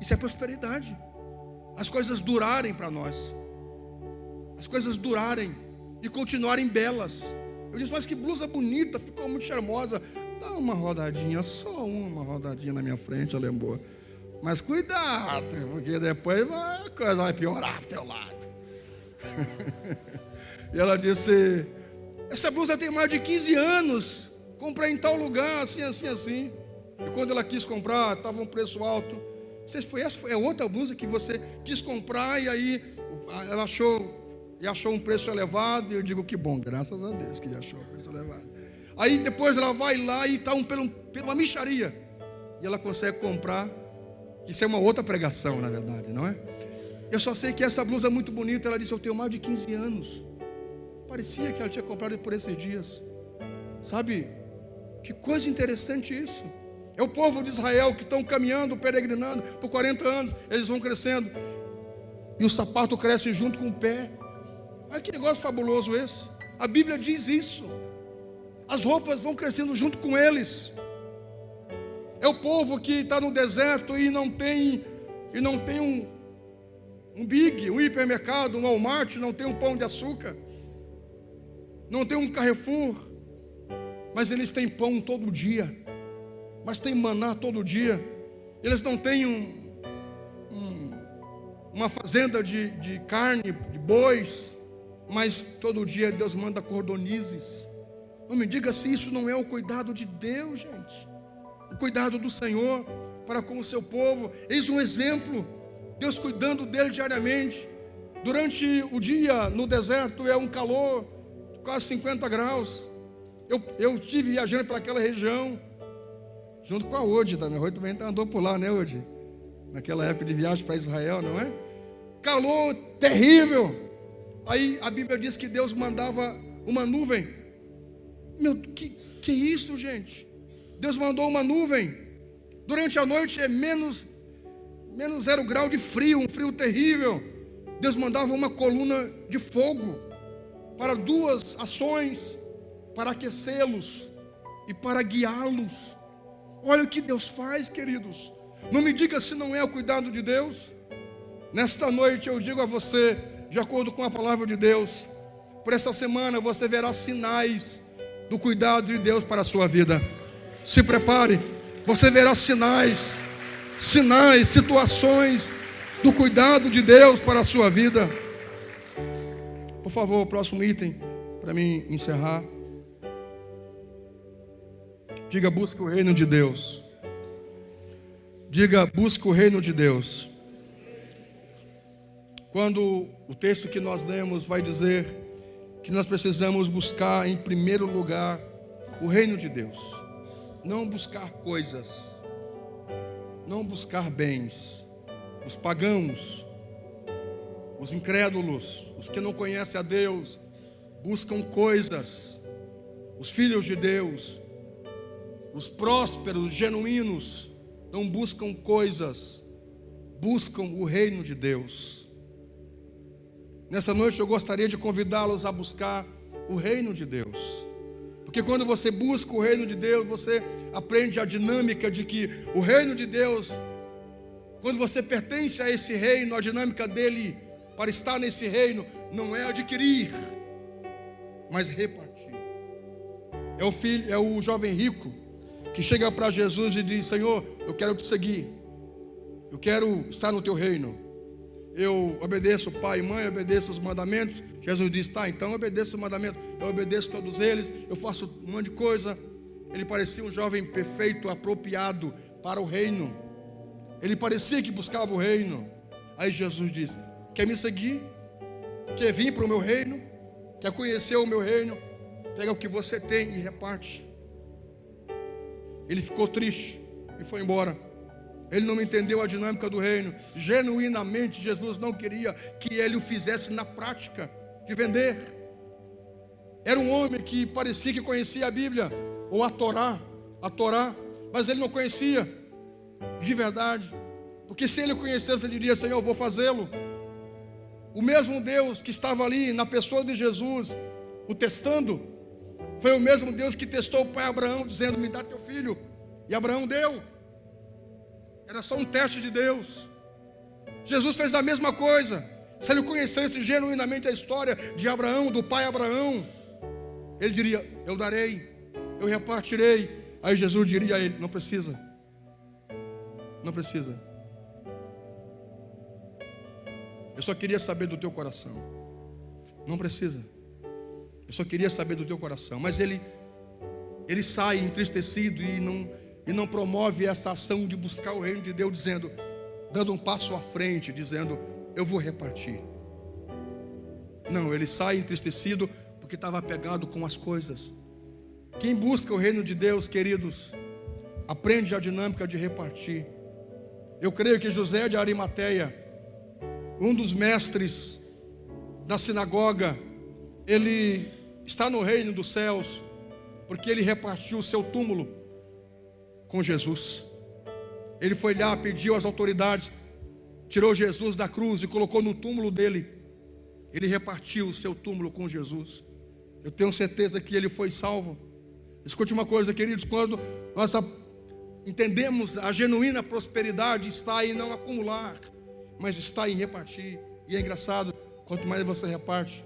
Isso é prosperidade. As coisas durarem para nós. As coisas durarem e continuarem belas. Eu disse, mas que blusa bonita, ficou muito charmosa. Dá uma rodadinha, só uma rodadinha na minha frente, ela é boa. Mas cuidado, porque depois a coisa vai piorar pro teu lado. E ela disse, essa blusa tem mais de 15 anos, comprei em tal lugar, assim, assim, assim. E quando ela quis comprar, estava um preço alto. Essa foi outra blusa que você quis comprar, e aí ela achou um preço elevado, e eu digo, que bom, graças a Deus que achou um preço elevado. Aí depois ela vai lá e está pela mixaria, e ela consegue comprar. Isso é uma outra pregação, na verdade, não é? Eu só sei que essa blusa é muito bonita. Ela disse, eu tenho mais de 15 anos. Parecia que ela tinha comprado por esses dias. Sabe, que coisa interessante isso. É o povo de Israel que estão caminhando, peregrinando por 40 anos. Eles vão crescendo, e o sapato cresce junto com o pé. Olha que negócio fabuloso esse. A Bíblia diz isso. As roupas vão crescendo junto com eles. É o povo que está no deserto e não tem um Big, um hipermercado, um Walmart, não tem um Pão de Açúcar, não tem um Carrefour, mas eles têm pão todo dia, mas tem maná todo dia. Eles não têm uma fazenda de carne, de bois, mas todo dia Deus manda cordonizes. Não me diga se isso não é o cuidado de Deus, gente. O cuidado do Senhor para com o seu povo. Eis um exemplo, Deus cuidando dele diariamente. Durante o dia no deserto é um calor, quase 50 graus. Eu estive viajando para aquela região, junto com a Odi também. A Odi também andou por lá, né, Odi? Naquela época de viagem para Israel, não é? Calor terrível. Aí a Bíblia diz que Deus mandava uma nuvem. Meu, que isso, gente? Deus mandou uma nuvem. Durante a noite é menos 0 grau de frio, um frio terrível. Deus mandava uma coluna de fogo para 2 ações, para aquecê-los e para guiá-los. Olha o que Deus faz, queridos. Não me diga se não é o cuidado de Deus. Nesta noite eu digo a você, de acordo com a palavra de Deus, por essa semana você verá sinais do cuidado de Deus para a sua vida. Se prepare, você verá sinais, situações do cuidado de Deus para a sua vida. Por favor, o próximo item, para mim encerrar. Diga, busca o reino de Deus. Diga, busca o reino de Deus. Quando o texto que nós lemos vai dizer que nós precisamos buscar em primeiro lugar o reino de Deus. Não buscar coisas, não buscar bens. Os pagãos, os incrédulos, os que não conhecem a Deus, buscam coisas. Os filhos de Deus, os prósperos, genuínos, não buscam coisas, buscam o reino de Deus. Nessa noite eu gostaria de convidá-los a buscar o reino de Deus. Porque quando você busca o reino de Deus, você aprende a dinâmica de que o reino de Deus, quando você pertence a esse reino, a dinâmica dele para estar nesse reino não é adquirir, mas repartir. É o jovem rico que chega para Jesus e diz: Senhor, eu quero te seguir, eu quero estar no teu reino. Eu obedeço pai e mãe, eu obedeço os mandamentos. Jesus diz: tá, então eu obedeço os mandamentos, eu obedeço todos eles, eu faço um monte de coisa. Ele parecia um jovem perfeito, apropriado para o reino. Ele parecia que buscava o reino. Aí Jesus diz: quer me seguir? Quer vir para o meu reino? Quer conhecer o meu reino? Pega o que você tem e reparte. Ele ficou triste e foi embora. Ele não entendeu a dinâmica do reino. Genuinamente Jesus não queria que ele o fizesse na prática de vender. Era um homem que parecia que conhecia a Bíblia, ou a Torá, mas ele não conhecia de verdade. Porque se ele conhecesse, ele diria: Senhor, eu vou fazê-lo. O mesmo Deus que estava ali na pessoa de Jesus, o testando, foi o mesmo Deus que testou o pai Abraão, dizendo: me dá teu filho. E Abraão deu. Era só um teste de Deus. Jesus fez a mesma coisa. Se ele conhecesse genuinamente a história de Abraão, do pai Abraão, ele diria: eu darei, eu repartirei. Aí Jesus diria a ele: não precisa, não precisa. Eu só queria saber do teu coração. Não precisa. Eu só queria saber do teu coração. Mas ele sai entristecido e não promove essa ação de buscar o reino de Deus, dando um passo à frente, dizendo: eu vou repartir. Não, ele sai entristecido porque estava apegado com as coisas. Quem busca o reino de Deus, queridos, aprende a dinâmica de repartir. Eu creio que José de Arimateia, um dos mestres da sinagoga, ele está no reino dos céus porque ele repartiu o seu túmulo com Jesus. Ele foi lá, pediu às autoridades, tirou Jesus da cruz e colocou no túmulo dele. Ele repartiu o seu túmulo com Jesus. Eu tenho certeza que ele foi salvo. Escute uma coisa, queridos, quando nós entendemos a genuína prosperidade, está em não acumular, mas está em repartir. E é engraçado, quanto mais você reparte,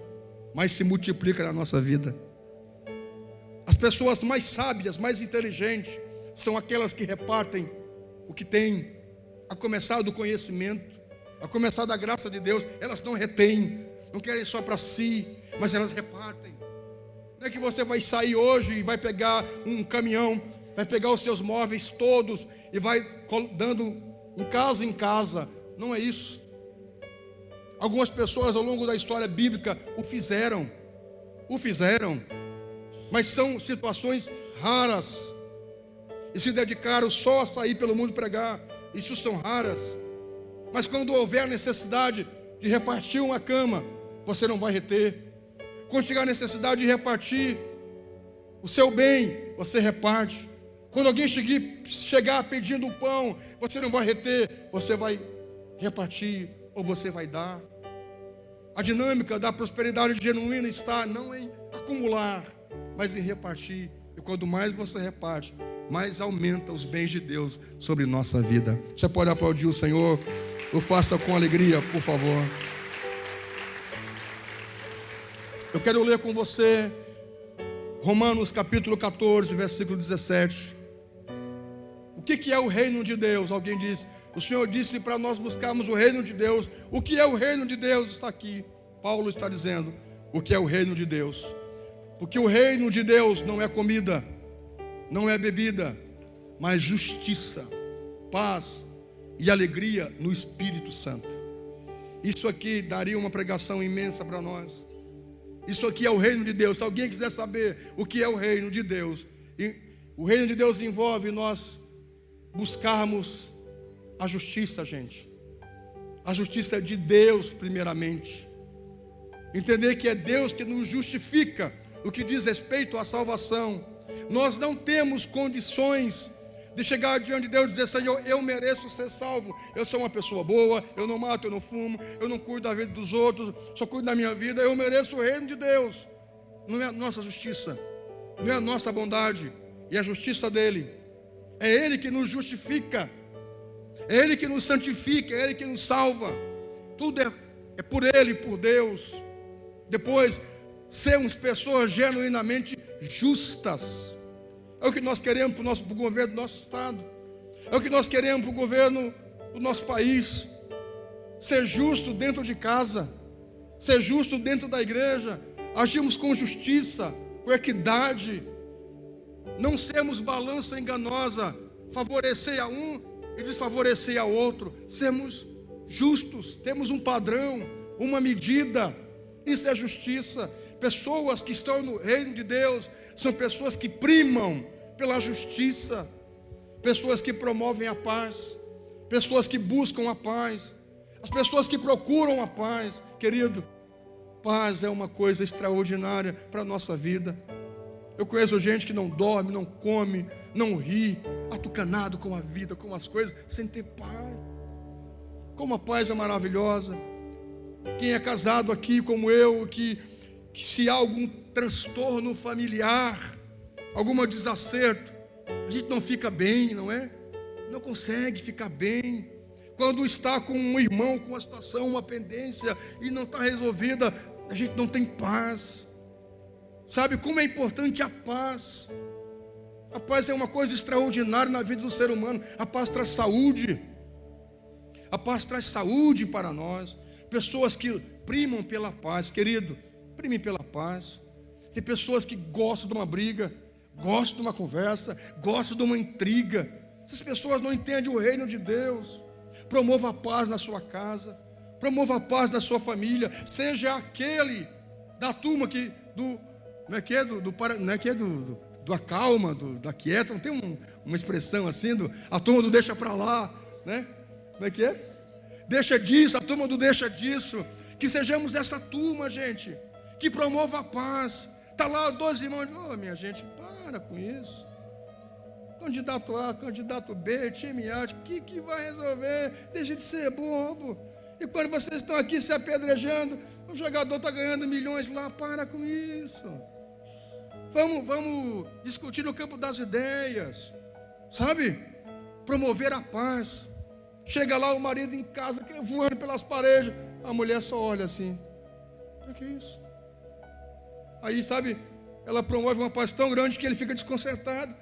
mais se multiplica na nossa vida. As pessoas mais sábias, mais inteligentes, são aquelas que repartem o que têm, a começar do conhecimento, a começar da graça de Deus. Elas não retêm, não querem só para si, mas elas repartem. Não é que você vai sair hoje e vai pegar um caminhão, vai pegar os seus móveis todos e vai dando em casa. Não é isso. Algumas pessoas ao longo da história bíblica o fizeram, mas são situações raras, e se dedicaram só a sair pelo mundo pregar. Isso são raras. Mas quando houver necessidade de repartir uma cama, você não vai reter. Quando chegar a necessidade de repartir o seu bem, você reparte. Quando alguém chegar pedindo um pão, você não vai reter, você vai repartir, ou você vai dar. A dinâmica da prosperidade genuína está não em acumular, mas em repartir. E quanto mais você reparte, mais aumenta os bens de Deus sobre nossa vida. Você pode aplaudir o Senhor? O faça com alegria, por favor. Eu quero ler com você Romanos capítulo 14, versículo 17. O que é o reino de Deus? Alguém diz: o Senhor disse para nós buscarmos o reino de Deus. O que é o reino de Deus? Está aqui. Paulo está dizendo o que é o reino de Deus. Porque o reino de Deus não é comida, não é bebida, mas justiça, paz e alegria no Espírito Santo. Isso aqui daria uma pregação imensa para nós. Isso aqui é o reino de Deus. Se alguém quiser saber o que é o reino de Deus, o reino de Deus envolve nós buscarmos a justiça, gente. A justiça de Deus primeiramente. Entender que é Deus que nos justifica no que diz respeito à salvação. Nós não temos condições de chegar diante de Deus e dizer: Senhor, eu mereço ser salvo. Eu sou uma pessoa boa, eu não mato, eu não fumo, eu não cuido da vida dos outros, só cuido da minha vida. Eu mereço o reino de Deus. Não é a nossa justiça, não é a nossa bondade, é a justiça dele. É ele que nos justifica, é ele que nos santifica, é ele que nos salva. Tudo é por ele, por Deus. Depois, sermos pessoas genuinamente justas. É o que nós queremos para o governo do nosso estado. É o que nós queremos para o governo do nosso país. Ser justo dentro de casa, ser justo dentro da igreja, agirmos com justiça, com equidade, não sermos balança enganosa, favorecer a um e desfavorecer a outro. Sermos justos, temos um padrão, uma medida. Isso é justiça. Pessoas que estão no reino de Deus são pessoas que primam pela justiça, pessoas que promovem a paz, pessoas que buscam a paz, as pessoas que procuram a paz. Querido, paz é uma coisa extraordinária para a nossa vida. Eu conheço gente que não dorme, não come, não ri, atucanado com a vida, com as coisas, sem ter paz. Como a paz é maravilhosa. Quem é casado aqui como eu, que se há algum transtorno familiar, algum desacerto, a gente não fica bem, não é? Não consegue ficar bem. Quando está com um irmão, com uma situação, uma pendência, e não está resolvida, a gente não tem paz. Sabe como é importante a paz? A paz é uma coisa extraordinária na vida do ser humano. A paz traz saúde. A paz traz saúde para nós. Pessoas que primam pela paz, querido, primem pela paz. Tem pessoas que gostam de uma briga, gostam de uma conversa, gostam de uma intriga. Essas pessoas não entendem o reino de Deus. Promova a paz na sua casa, promova a paz na sua família. Seja aquele da turma que do acalma, do aquieta. Não tem uma expressão assim, a turma do deixa para lá, né? Como é que é? Deixa disso, a turma do deixa disso. Que sejamos essa turma, gente, que promova a paz. Está lá 12 irmãos, minha gente, para com isso. Candidato A, candidato B, time A, que vai resolver? Deixa de ser bobo. E quando vocês estão aqui se apedrejando, o jogador está ganhando milhões lá, para com isso. Vamos discutir no campo das ideias, sabe? Promover a paz. Chega lá o marido em casa, voando pelas paredes, a mulher só olha assim. O que é isso? Aí, sabe, ela promove uma paz tão grande que ele fica desconcertado.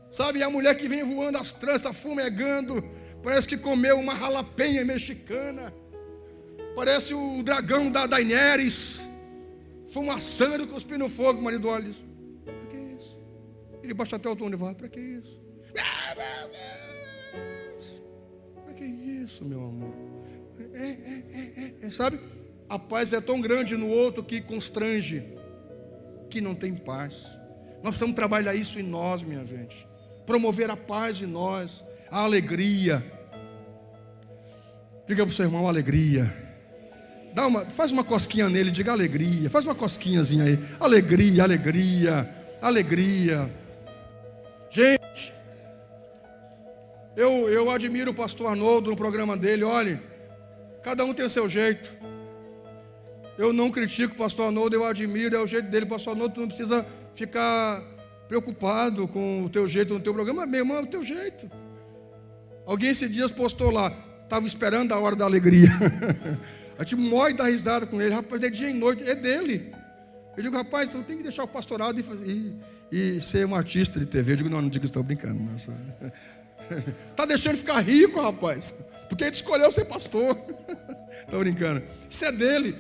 Sabe, a mulher que vem voando as tranças, fumegando, parece que comeu uma jalapenha mexicana. Parece o dragão da Daenerys, fumaçando, cuspindo fogo. O marido olha e diz: para que isso? Ele baixa até o tom de voz: para que isso? Para que isso, meu amor? Sabe, a paz é tão grande no outro que constrange, que não tem paz. Nós precisamos trabalhar isso em nós, minha gente. Promover a paz em nós, a alegria. Diga para o seu irmão: alegria. Faz uma cosquinha nele, diga alegria. Faz uma cosquinhazinha aí. Alegria, alegria, alegria. Gente, eu admiro o pastor Arnoldo no programa dele. Olha, cada um tem o seu jeito. Eu não critico o pastor Arnoldo, eu admiro, é o jeito dele. Pastor Arnoldo, tu não precisa ficar preocupado com o teu jeito no teu programa. Meu irmão, é o teu jeito. Alguém esses dias postou lá, estava esperando a hora da alegria. A gente morre da risada com ele. Rapaz, é dia e noite, é dele. Eu digo: rapaz, tu tem que deixar o pastorado e ser um artista de TV. Eu digo: não digo, estou brincando. Está deixando ficar rico, rapaz, porque ele escolheu ser pastor. Estou brincando. Isso é dele.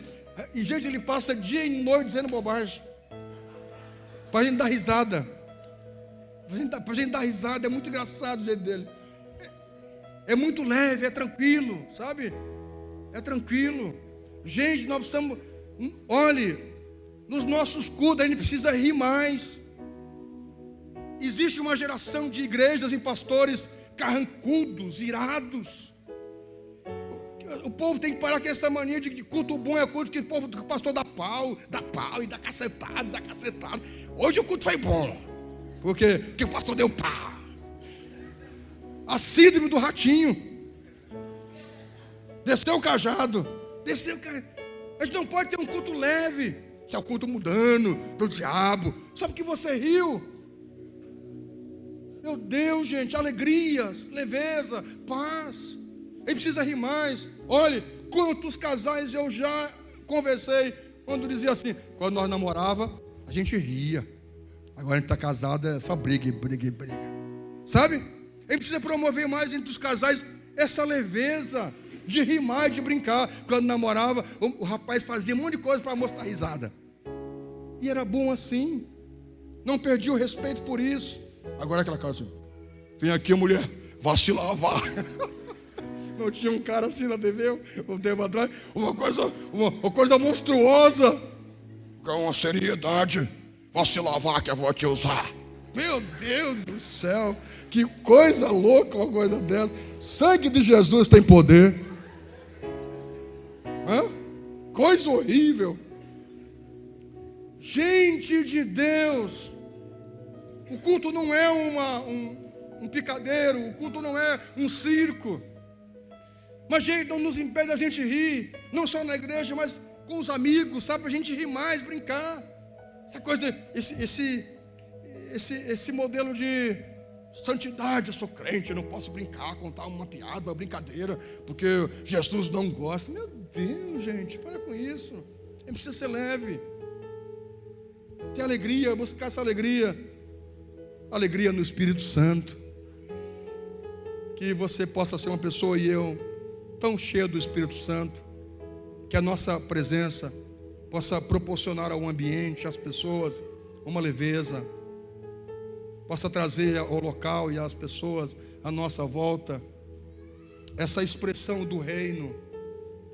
E, gente, ele passa dia e noite dizendo bobagem, para a gente dar risada. Para a gente dar risada. É muito engraçado o jeito dele. É muito leve, é tranquilo, sabe? É tranquilo. Gente, nós precisamos, olhe, nos nossos cultos a gente precisa rir mais. Existe uma geração de igrejas e pastores carrancudos, irados. O povo tem que parar com essa mania de culto bom é culto que o pastor dá pau e dá cacetada. Hoje o culto foi bom, porque o pastor deu pau. A síndrome do ratinho. Desceu o cajado. A gente não pode ter um culto leve. Se é o culto mudando do diabo, só porque você riu. Meu Deus, gente, alegrias, leveza, paz. Ele precisa rir mais. Olha, quantos casais eu já conversei quando dizia assim: quando nós namorava, a gente ria. Agora a gente está casado, é só briga. Sabe? Ele precisa promover mais entre os casais essa leveza de rir mais, de brincar. Quando namorava, o rapaz fazia um monte de coisa para a moça dar risada. E era bom assim. Não perdia o respeito por isso. Agora aquela cara assim: vem aqui, mulher, vá se lavar. Não tinha um cara assim na TV um tempo atrás? Uma coisa monstruosa. Com uma seriedade. Vá se lavar que eu vou te usar. Meu Deus do céu. Que coisa louca uma coisa dessa. Sangue de Jesus tem poder. Coisa horrível. Gente de Deus, o culto não é um picadeiro, o culto não é um circo. Mas gente, não nos impede a gente rir, não só na igreja, mas com os amigos, sabe? A gente rir mais, brincar. Essa coisa, esse modelo de santidade: eu sou crente, eu não posso brincar, contar uma piada, uma brincadeira, porque Jesus não gosta. Meu Deus, gente, para com isso. Ele precisa ser leve. Ter alegria, buscar essa alegria. Alegria no Espírito Santo. Que você possa ser uma pessoa e eu tão cheio do Espírito Santo, que a nossa presença possa proporcionar ao ambiente, às pessoas, uma leveza, possa trazer ao local e às pessoas à nossa volta essa expressão do reino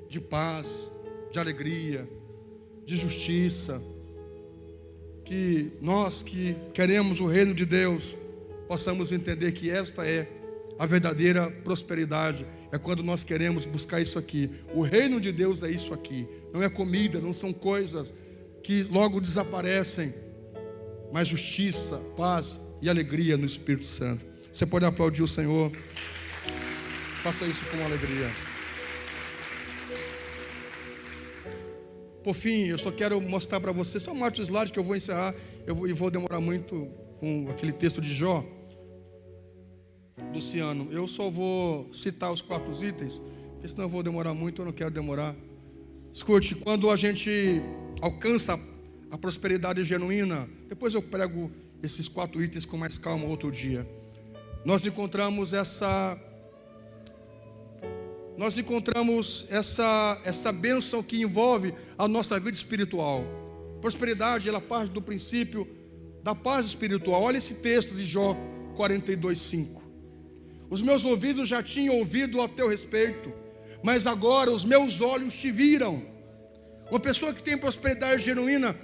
de paz, de alegria, de justiça. Que nós que queremos o reino de Deus possamos entender que esta é a verdadeira prosperidade. É quando nós queremos buscar isso aqui. O reino de Deus é isso aqui. Não é comida, não são coisas que logo desaparecem, mas justiça, paz e alegria no Espírito Santo. Você pode aplaudir o Senhor. Faça isso com alegria. Por fim, eu só quero mostrar para você, só um outro slide que eu vou encerrar, e vou demorar muito com aquele texto de Jó. Luciano, eu só vou citar os 4 itens, porque senão eu vou demorar muito, eu não quero demorar. Escute, quando a gente alcança a prosperidade genuína, depois eu prego esses 4 itens com mais calma outro dia. Nós encontramos essa bênção que envolve a nossa vida espiritual. Prosperidade, ela parte do princípio da paz espiritual. Olha esse texto de Jó 42:5. Os meus ouvidos já tinham ouvido a teu respeito, mas agora os meus olhos te viram. Uma pessoa que tem prosperidade genuína,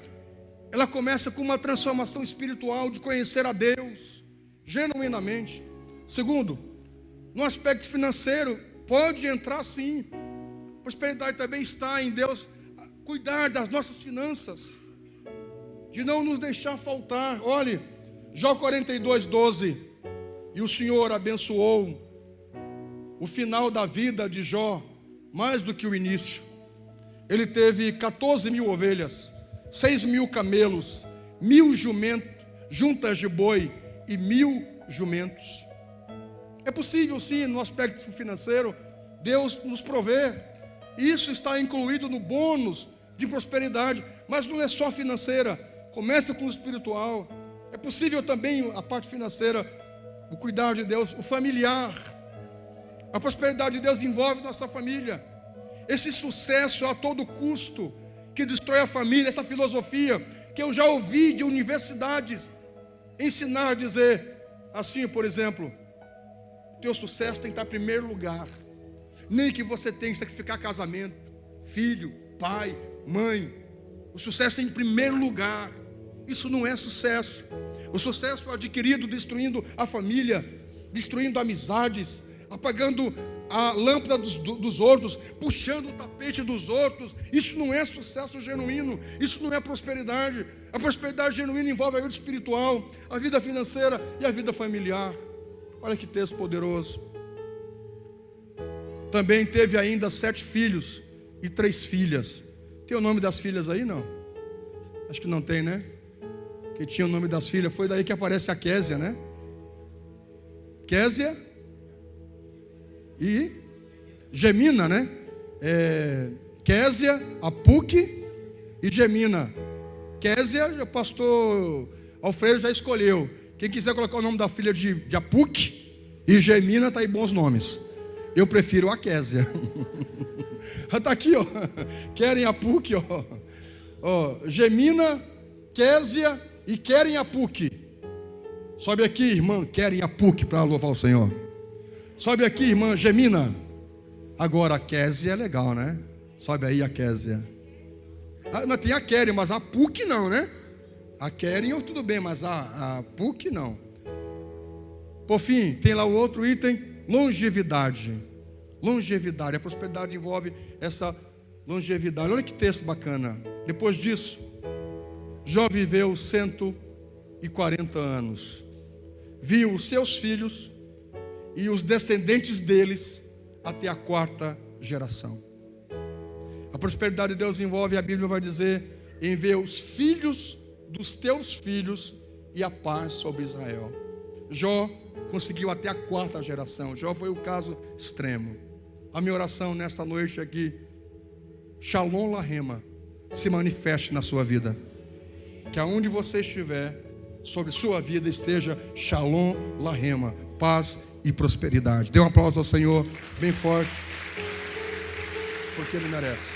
ela começa com uma transformação espiritual de conhecer a Deus genuinamente. Segundo, no aspecto financeiro, pode entrar sim. Prosperidade também está em Deus cuidar das nossas finanças, de não nos deixar faltar. Olhe, Jó 42:12. E o Senhor abençoou o final da vida de Jó mais do que o início. Ele teve 14.000 ovelhas, 6.000 camelos, 1.000 jumentos, juntas de boi e 1.000 jumentos. É possível sim, no aspecto financeiro, Deus nos prover. Isso está incluído no bônus de prosperidade, mas não é só financeira, começa com o espiritual. É possível também a parte financeira, o cuidado de Deus, o familiar. A prosperidade de Deus envolve nossa família. Esse sucesso a todo custo que destrói a família, essa filosofia que eu já ouvi de universidades ensinar a dizer assim, por exemplo: teu sucesso tem que estar em primeiro lugar. Nem que você tenha que sacrificar casamento, filho, pai, mãe. O sucesso é em primeiro lugar. Isso não é sucesso. O sucesso é adquirido destruindo a família, destruindo amizades, apagando a lâmpada dos outros, puxando o tapete dos outros. Isso não é sucesso genuíno. Isso não é prosperidade. A prosperidade genuína envolve a vida espiritual, a vida financeira e a vida familiar. Olha que texto poderoso. Também teve ainda 7 filhos e 3 filhas. Tem o nome das filhas aí, não? Acho que não tem, né? Que tinha o nome das filhas. Foi daí que aparece a Késia, né? Késia e Gemina, né? Késia, Apuque e Gemina. Késia, o pastor Alfredo já escolheu. Quem quiser colocar o nome da filha de Apuque e Gemina, está aí bons nomes. Eu prefiro a Késia. Está aqui, ó. Querem Apuque, ó. Gemina, Késia e querem Apuque. Sobe aqui, irmã, querem Apuque para louvar o Senhor. Sobe aqui, irmã Gemina. Agora a Késia é legal, né? Sobe aí a Késia. Mas tem a Keren, mas a Apuque não, né? A Keren tudo bem, mas a Apuque não. Por fim, tem lá o outro item: longevidade. Longevidade. A prosperidade envolve essa longevidade. Olha que texto bacana. Depois disso, Jó viveu 140 anos. Viu os seus filhos e os descendentes deles até a 4ª geração. A prosperidade de Deus envolve, a Bíblia vai dizer, em ver os filhos dos teus filhos e a paz sobre Israel. Jó conseguiu até a 4ª geração. Jó foi o caso extremo. A minha oração nesta noite aqui: Shalom Lahema, se manifeste na sua vida. Que aonde você estiver, sobre sua vida esteja Shalom Lahema, paz e prosperidade. Dê um aplauso ao Senhor bem forte, porque Ele merece.